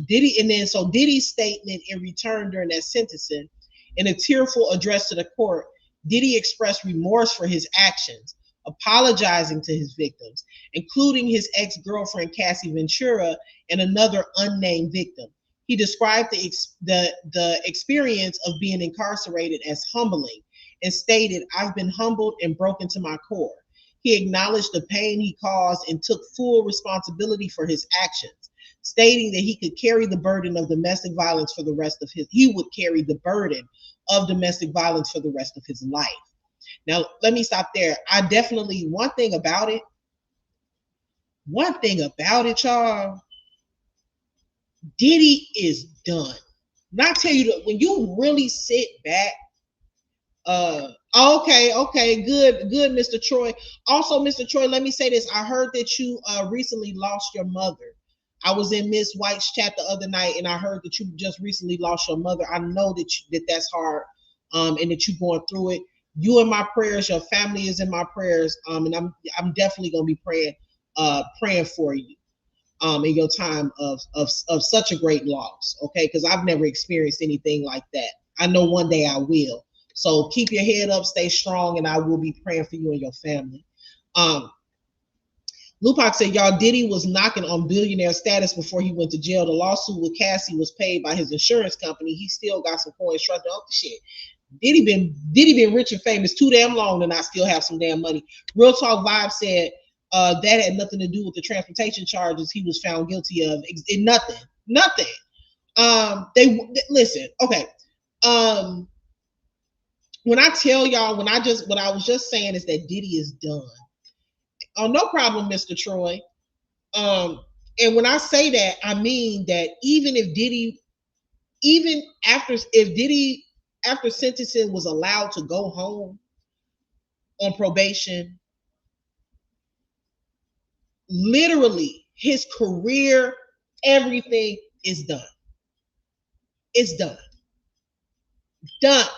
Diddy's statement in return during that sentencing, in a tearful address to the court, Diddy expressed remorse for his actions, apologizing to his victims, including his ex-girlfriend Cassie Ventura and another unnamed victim. He described the experience of being incarcerated as humbling and stated, "I've been humbled and broken to my core." He acknowledged the pain he caused and took full responsibility for his actions, stating that he could carry the burden of domestic violence for the rest of his, for the rest of his life. Now, let me stop there. One thing about it, y'all, Diddy is done. And I tell you that when you really sit back, okay, good, Mr. Troy. Also, Mr. Troy, let me say this. I heard that you recently lost your mother. I was in Miss White's chat the other night, and I heard that you just recently lost your mother. I know that that's hard, and that you're going through it. You in my prayers. Your family is in my prayers, and I'm definitely gonna be praying for you, in your time of such a great loss. Okay, because I've never experienced anything like that. I know one day I will. So keep your head up, stay strong, and I will be praying for you and your family. Lupac said, y'all, Diddy was knocking on billionaire status before he went to jail. The lawsuit with Cassie was paid by his insurance company. He still got some coins trusted up the shit. Diddy been rich and famous too damn long, and I still have some damn money. Real Talk Vibe said that had nothing to do with the transportation charges he was found guilty of. Nothing. They listen. Okay. When I tell y'all, what I was just saying is that Diddy is done. Oh, no problem, Mr. Troy. And when I say that, I mean that even if Diddy, after sentencing was allowed to go home on probation, literally his career, everything is done. It's done. Done.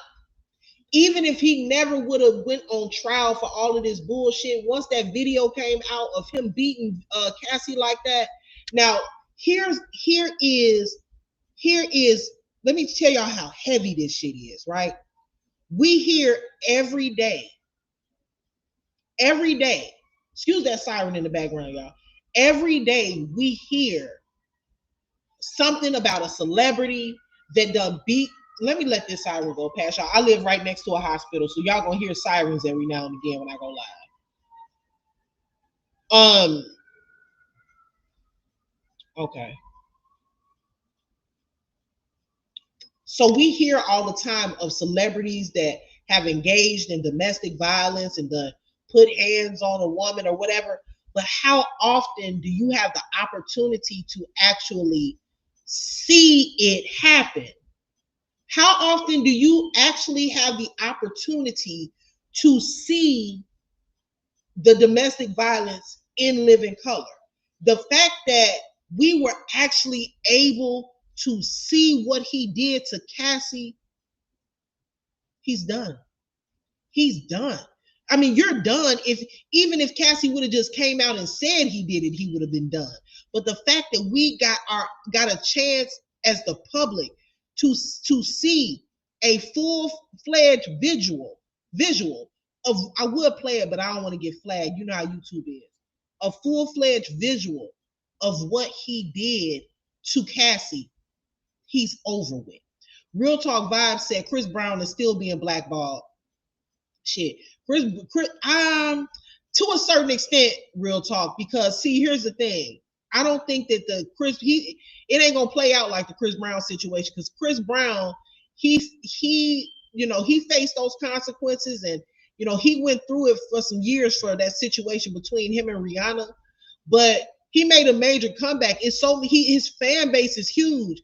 Even if he never would have went on trial for all of this bullshit, once that video came out of him beating Cassie like that, now here is here is, let me tell y'all how heavy this shit is, right? We hear every day, excuse that siren in the background, y'all. Every day we hear something about a celebrity that done beat. Let me let this siren go past y'all. I live right next to a hospital, so y'all gonna hear sirens every now and again when I go live. Okay. So we hear all the time of celebrities that have engaged in domestic violence and put hands on a woman or whatever. But how often do you have the opportunity to actually see it happen? How often do you actually have the opportunity to see the domestic violence in living color? The fact that we were actually able to see what he did to Cassie, he's done. He's done. I mean, you're done. Even if Cassie would have just came out and said he did it, he would have been done. But the fact that we got a chance as the public to see a full-fledged visual of, I would play it, but I don't want to get flagged. You know how YouTube is. A full-fledged visual of what he did to Cassie, he's over with. Real Talk Vibes said Chris Brown is still being blackballed. Shit. Chris, to a certain extent, Real Talk, because see, here's the thing. I don't think that it ain't gonna play out like the Chris Brown situation, because Chris Brown, he faced those consequences, and he went through it for some years for that situation between him and Rihanna, but he made a major comeback. It's so his fan base is huge.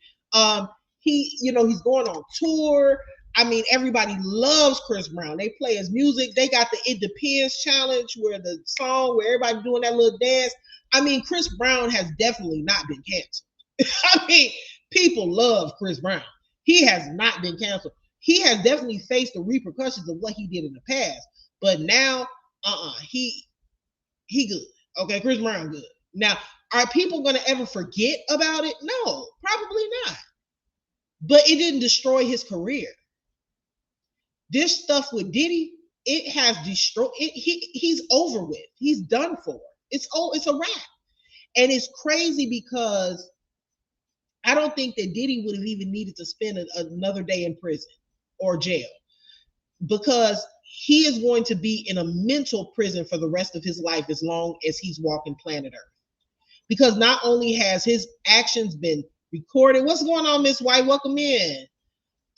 He's going on tour. I mean, everybody loves Chris Brown. They play his music. They got the It Depends challenge, where the song where everybody doing that little dance. I mean, Chris Brown has definitely not been canceled. I mean, people love Chris Brown. He has not been canceled. He has definitely faced the repercussions of what he did in the past. But now, he good. Okay, Chris Brown good. Now, are people going to ever forget about it? No, probably not. But it didn't destroy his career. This stuff with Diddy, it has destroyed it. He's over with. He's done for. It's a wrap. And it's crazy because I don't think that Diddy would have even needed to spend another day in prison or jail, because he is going to be in a mental prison for the rest of his life as long as he's walking planet Earth. Because not only has his actions been recorded, what's going on, Miss White? Welcome in.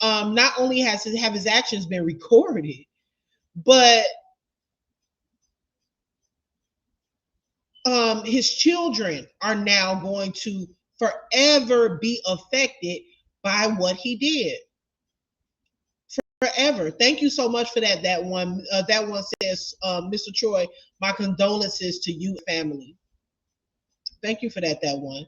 Not only have his actions been recorded, but his children are now going to forever be affected by what he did. Forever. Thank you so much for that. That one says, Mr. Troy, my condolences to you, family. Thank you for that. That one.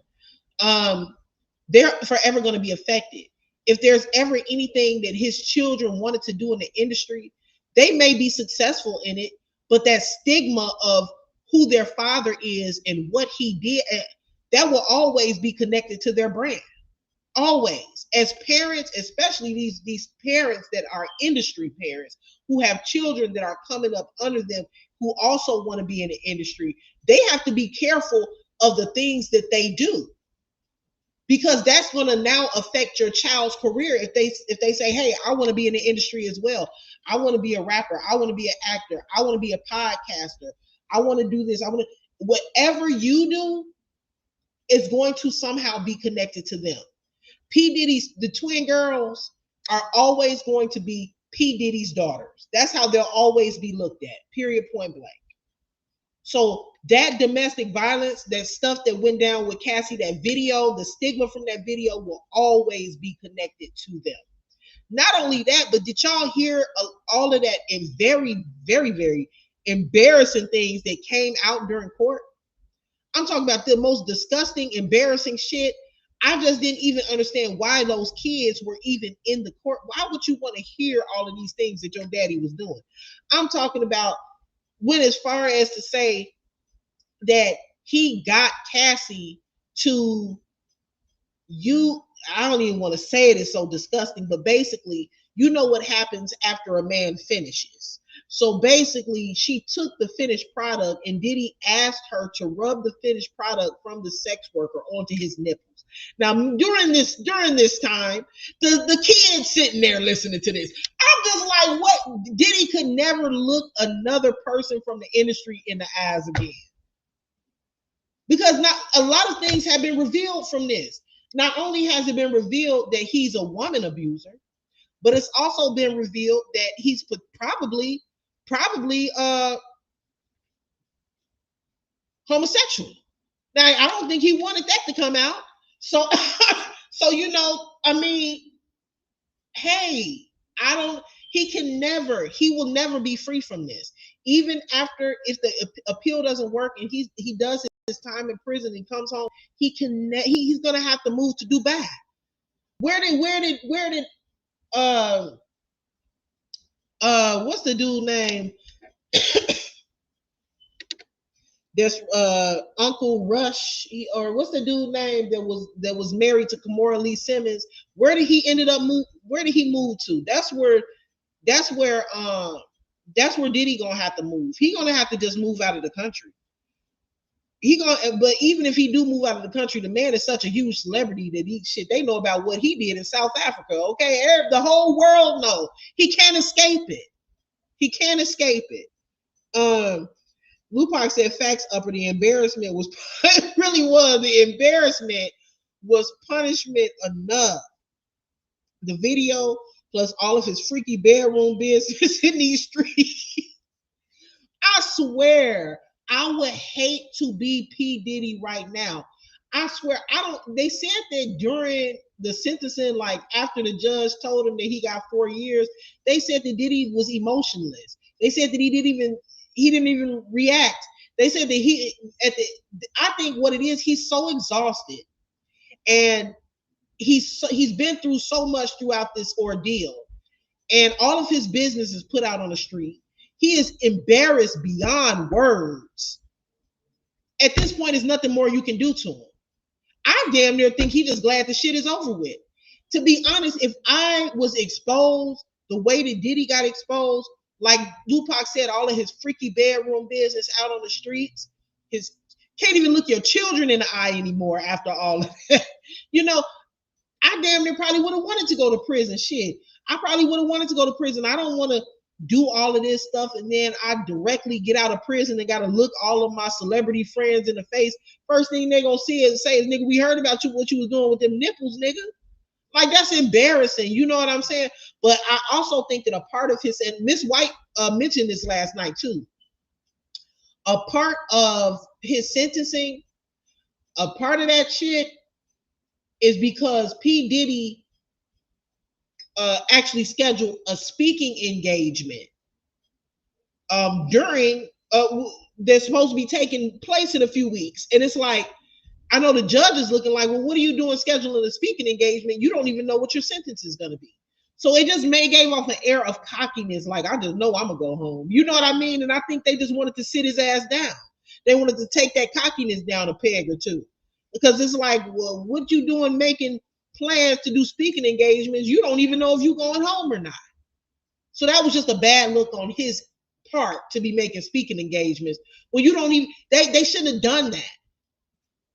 They're forever going to be affected. If there's ever anything that his children wanted to do in the industry, they may be successful in it, but that stigma of who their father is and what he did, that will always be connected to their brand. Always. As parents, especially these parents that are industry parents who have children that are coming up under them who also want to be in the industry, they have to be careful of the things that they do, because that's going to now affect your child's career. If they say, hey, I want to be in the industry as well, I want to be a rapper, I want to be an actor, I want to be a podcaster, I want to do this, whatever you do is going to somehow be connected to them. P. Diddy's, the twin girls are always going to be P. Diddy's daughters. That's how they'll always be looked at, period, point blank. So that domestic violence, that stuff that went down with Cassie, that video, the stigma from that video will always be connected to them. Not only that, but did y'all hear all of that in very, very, very embarrassing things that came out during court? I'm talking about the most disgusting, embarrassing shit. I just didn't even understand why those kids were even in the court. Why would you want to hear all of these things that your daddy was doing? I'm talking about went as far as to say that he got Cassie to I don't even want to say it, it's so disgusting, but basically, you know what happens after a man finishes. So basically, she took the finished product and Diddy asked her to rub the finished product from the sex worker onto his nipples. Now, during this time, the kids sitting there listening to this, I'm just like, what? Diddy could never look another person from the industry in the eyes again. Because not a lot of things have been revealed from this. Not only has it been revealed that he's a woman abuser, but it's also been revealed that he's probably homosexual. Now, I don't think he wanted that to come out. So so I mean, hey, he will never be free from this. Even after, if the appeal doesn't work and he does his time in prison and comes home, he's gonna have to move to Dubai. Where did what's the dude name? There's Uncle Rush, or what's the dude name that was married to Kimora Lee Simmons? Where did he Where did he move to? That's where Diddy gonna have to move. He gonna have to just move out of the country. But even if he do move out of the country, the man is such a huge celebrity that they know about what he did in South Africa. Okay, the whole world know. He can't escape it. He can't escape it. Lupac said, "Facts upper. The embarrassment was it really was. The embarrassment was punishment enough. The video plus all of his freaky bedroom business in these streets." I swear, I would hate to be P. Diddy right now. I swear, they said that during the sentencing, like after the judge told him that he got 4 years, they said that Diddy was emotionless. They said that he didn't even react. They said that I think what it is, he's so exhausted. And he's been through so much throughout this ordeal. And all of his business is put out on the street. He is embarrassed beyond words. At this point, there's nothing more you can do to him. I damn near think he's just glad the shit is over with. To be honest, if I was exposed the way that Diddy got exposed, like Lupac said, all of his freaky bedroom business out on the streets, can't even look your children in the eye anymore after all of that. I damn near probably would have wanted to go to prison. Shit, I probably would have wanted to go to prison. I don't want to do all of this stuff and then I directly get out of prison and got to look all of my celebrity friends in the face. First thing they're going to say is, nigga, we heard about you, what you was doing with them nipples, nigga. Like, that's embarrassing. You know what I'm saying? But I also think that a part of his, and Miss White mentioned this last night too, a part of his sentencing, a part of that shit is because P. Diddy actually scheduled a speaking engagement during that's supposed to be taking place in a few weeks. And it's like, I know the judge is looking like, well, what are you doing scheduling a speaking engagement? You don't even know what your sentence is going to be. So it just gave off an air of cockiness, like, I just know I'm going to go home. You know what I mean? And I think they just wanted to sit his ass down. They wanted to take that cockiness down a peg or two. Because it's like, well, what you doing making plans to do speaking engagements? You don't even know if you're going home or not. So that was just a bad look on his part to be making speaking engagements. Well, you don't even, they shouldn't have done that.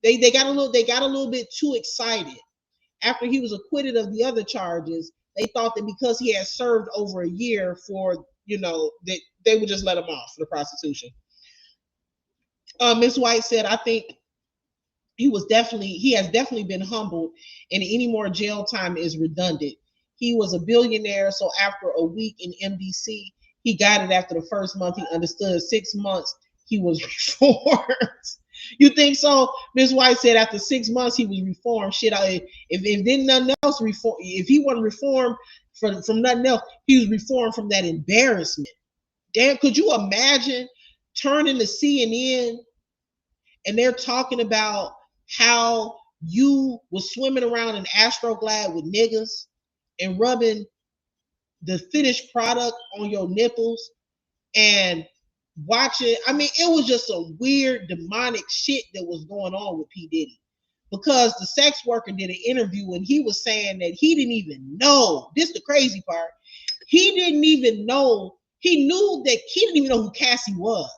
They got a little bit too excited. After he was acquitted of the other charges, they thought that because he had served over a year for, that they would just let him off for the prostitution. Ms. White said, I think he has definitely been humbled, and any more jail time is redundant. He was a billionaire, so after a week in MDC, he got it after the first month. He understood 6 months, he was reformed. You think so? Ms. White said after 6 months he was reformed. Shit, if then nothing else reform, if he wasn't reformed from nothing else, he was reformed from that embarrassment. Damn, could you imagine turning to CNN and they're talking about how you was swimming around in Astroglide with niggas and rubbing the finished product on your nipples and watching? I mean, it was just some weird demonic shit that was going on with P. Diddy. because the sex worker did an interview and he was saying that he didn't even know. This is the crazy part. He didn't even know. He knew that he didn't even know who Cassie was.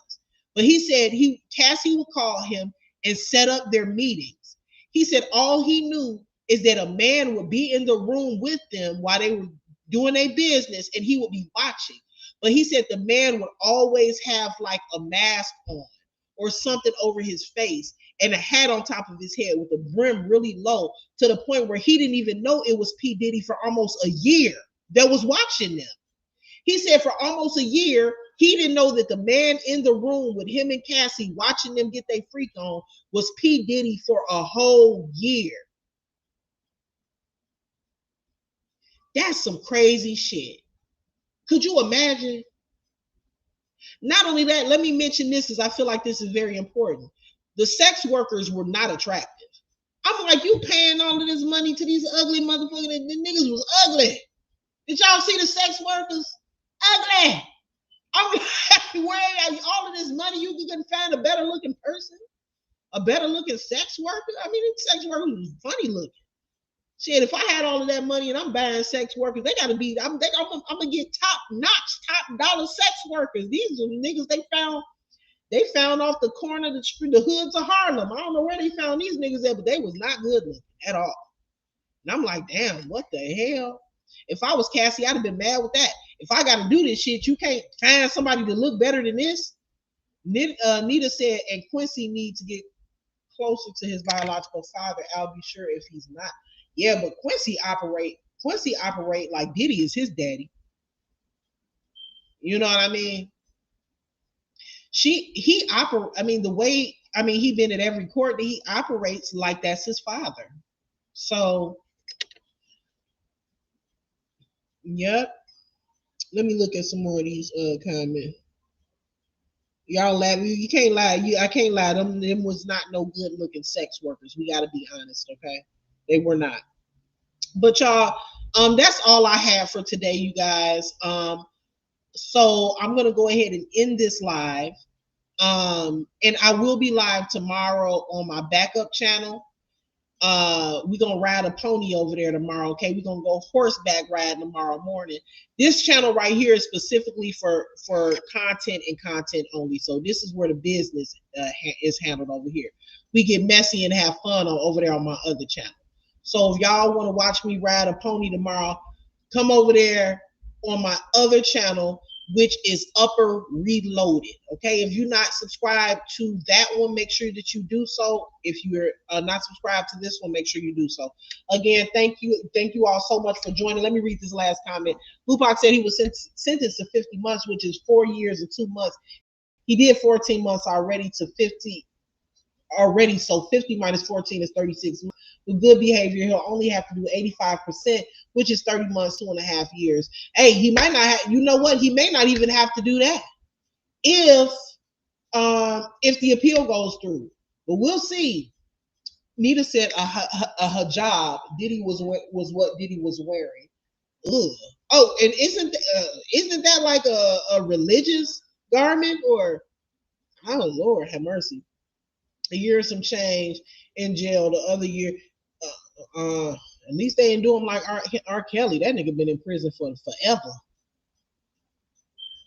But he said Cassie would call him and set up their meetings. He said all he knew is that a man would be in the room with them while they were doing their business and he would be watching. But he said the man would always have like a mask on or something over his face and a hat on top of his head with the brim really low, to the point where he didn't even know it was P. Diddy for almost a year that was watching them. He said for almost a year, he didn't know that the man in the room with him and Cassie watching them get their freak on was P. Diddy for a whole year. That's some crazy shit. Could you imagine? Not only that, let me mention this, as I feel like this is very important. The sex workers were not attractive. I'm like, you paying all of this money to these ugly motherfuckers? The niggas was ugly. Did y'all see the sex workers? Ugly. I'm like, where all of this money, you couldn't find a better looking person? A better looking sex worker? I mean, sex workers was funny looking. Shit, if I had all of that money and I'm buying sex workers, they gotta be, I'm gonna get top notch, top dollar sex workers. These are the niggas they found off the corner of the hoods of Harlem. I don't know where they found these niggas at, but they was not good looking at all. And I'm like, damn, what the hell? If I was Cassie, I'd have been mad with that. If I gotta do this shit, you can't find somebody to look better than this. Nita said, and Quincy needs to get closer to his biological father. I'll be sure if he's not. Yeah, but Quincy operate like Diddy is his daddy. You know what I mean? He been at every court that he operates like that's his father. So, yep. Let me look at some more of these comments. Y'all laugh. You can't lie. I can't lie. Them was not no good looking sex workers. We got to be honest, okay? They were not. But y'all, that's all I have for today, you guys. So I'm gonna go ahead and end this live. And I will be live tomorrow on my backup channel. We're gonna ride a pony over there tomorrow. Okay, we're gonna go horseback riding tomorrow morning. This channel right here is specifically for content and content only. So this is where the business is handled over here. We get messy and have fun over there on my other channel. So if y'all want to watch me ride a pony tomorrow, come over there on my other channel, which is Upper Reloaded. Okay, if you're not subscribed to that one, make sure that you do so. If you're not subscribed to this one, make sure you do so. Again, thank you all so much for joining. Let me read this last comment. Lupac said he was sentenced to 50 months, which is 4 years and 2 months. He did 14 months already to 50 already, so 50 minus 14 is 36 months. With good behavior, he'll only have to do 85%, which is 30 months, 2.5 years. Hey, he might not have, you know what? He may not even have to do that if the appeal goes through. But we'll see. Nita said a hijab. Diddy was what Diddy was wearing. Ugh. Oh, and isn't that like a religious garment? Or, oh Lord have mercy. A year or some change in jail. The other year, at least they didn't do him like R. Kelly. That nigga been in prison for forever.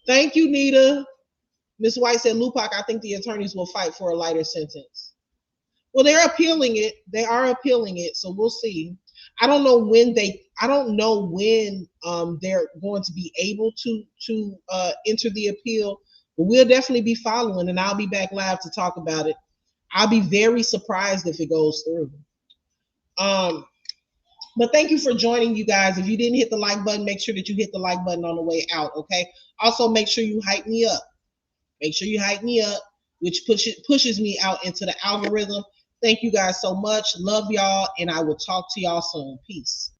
Thank you, Nita. Miss White said, Lupac, I think the attorneys will fight for a lighter sentence. Well, they're appealing it. They are appealing it, so we'll see. I don't know when they're going to be able to enter the appeal, but we'll definitely be following, and I'll be back live to talk about it. I'll be very surprised if it goes through. But thank you for joining, you guys. If you didn't hit the like button, make sure that you hit the like button on the way out, okay? Also, make sure you hype me up. Make sure you hype me up, which pushes me out into the algorithm. Thank you guys so much. Love y'all, and I will talk to y'all soon. Peace.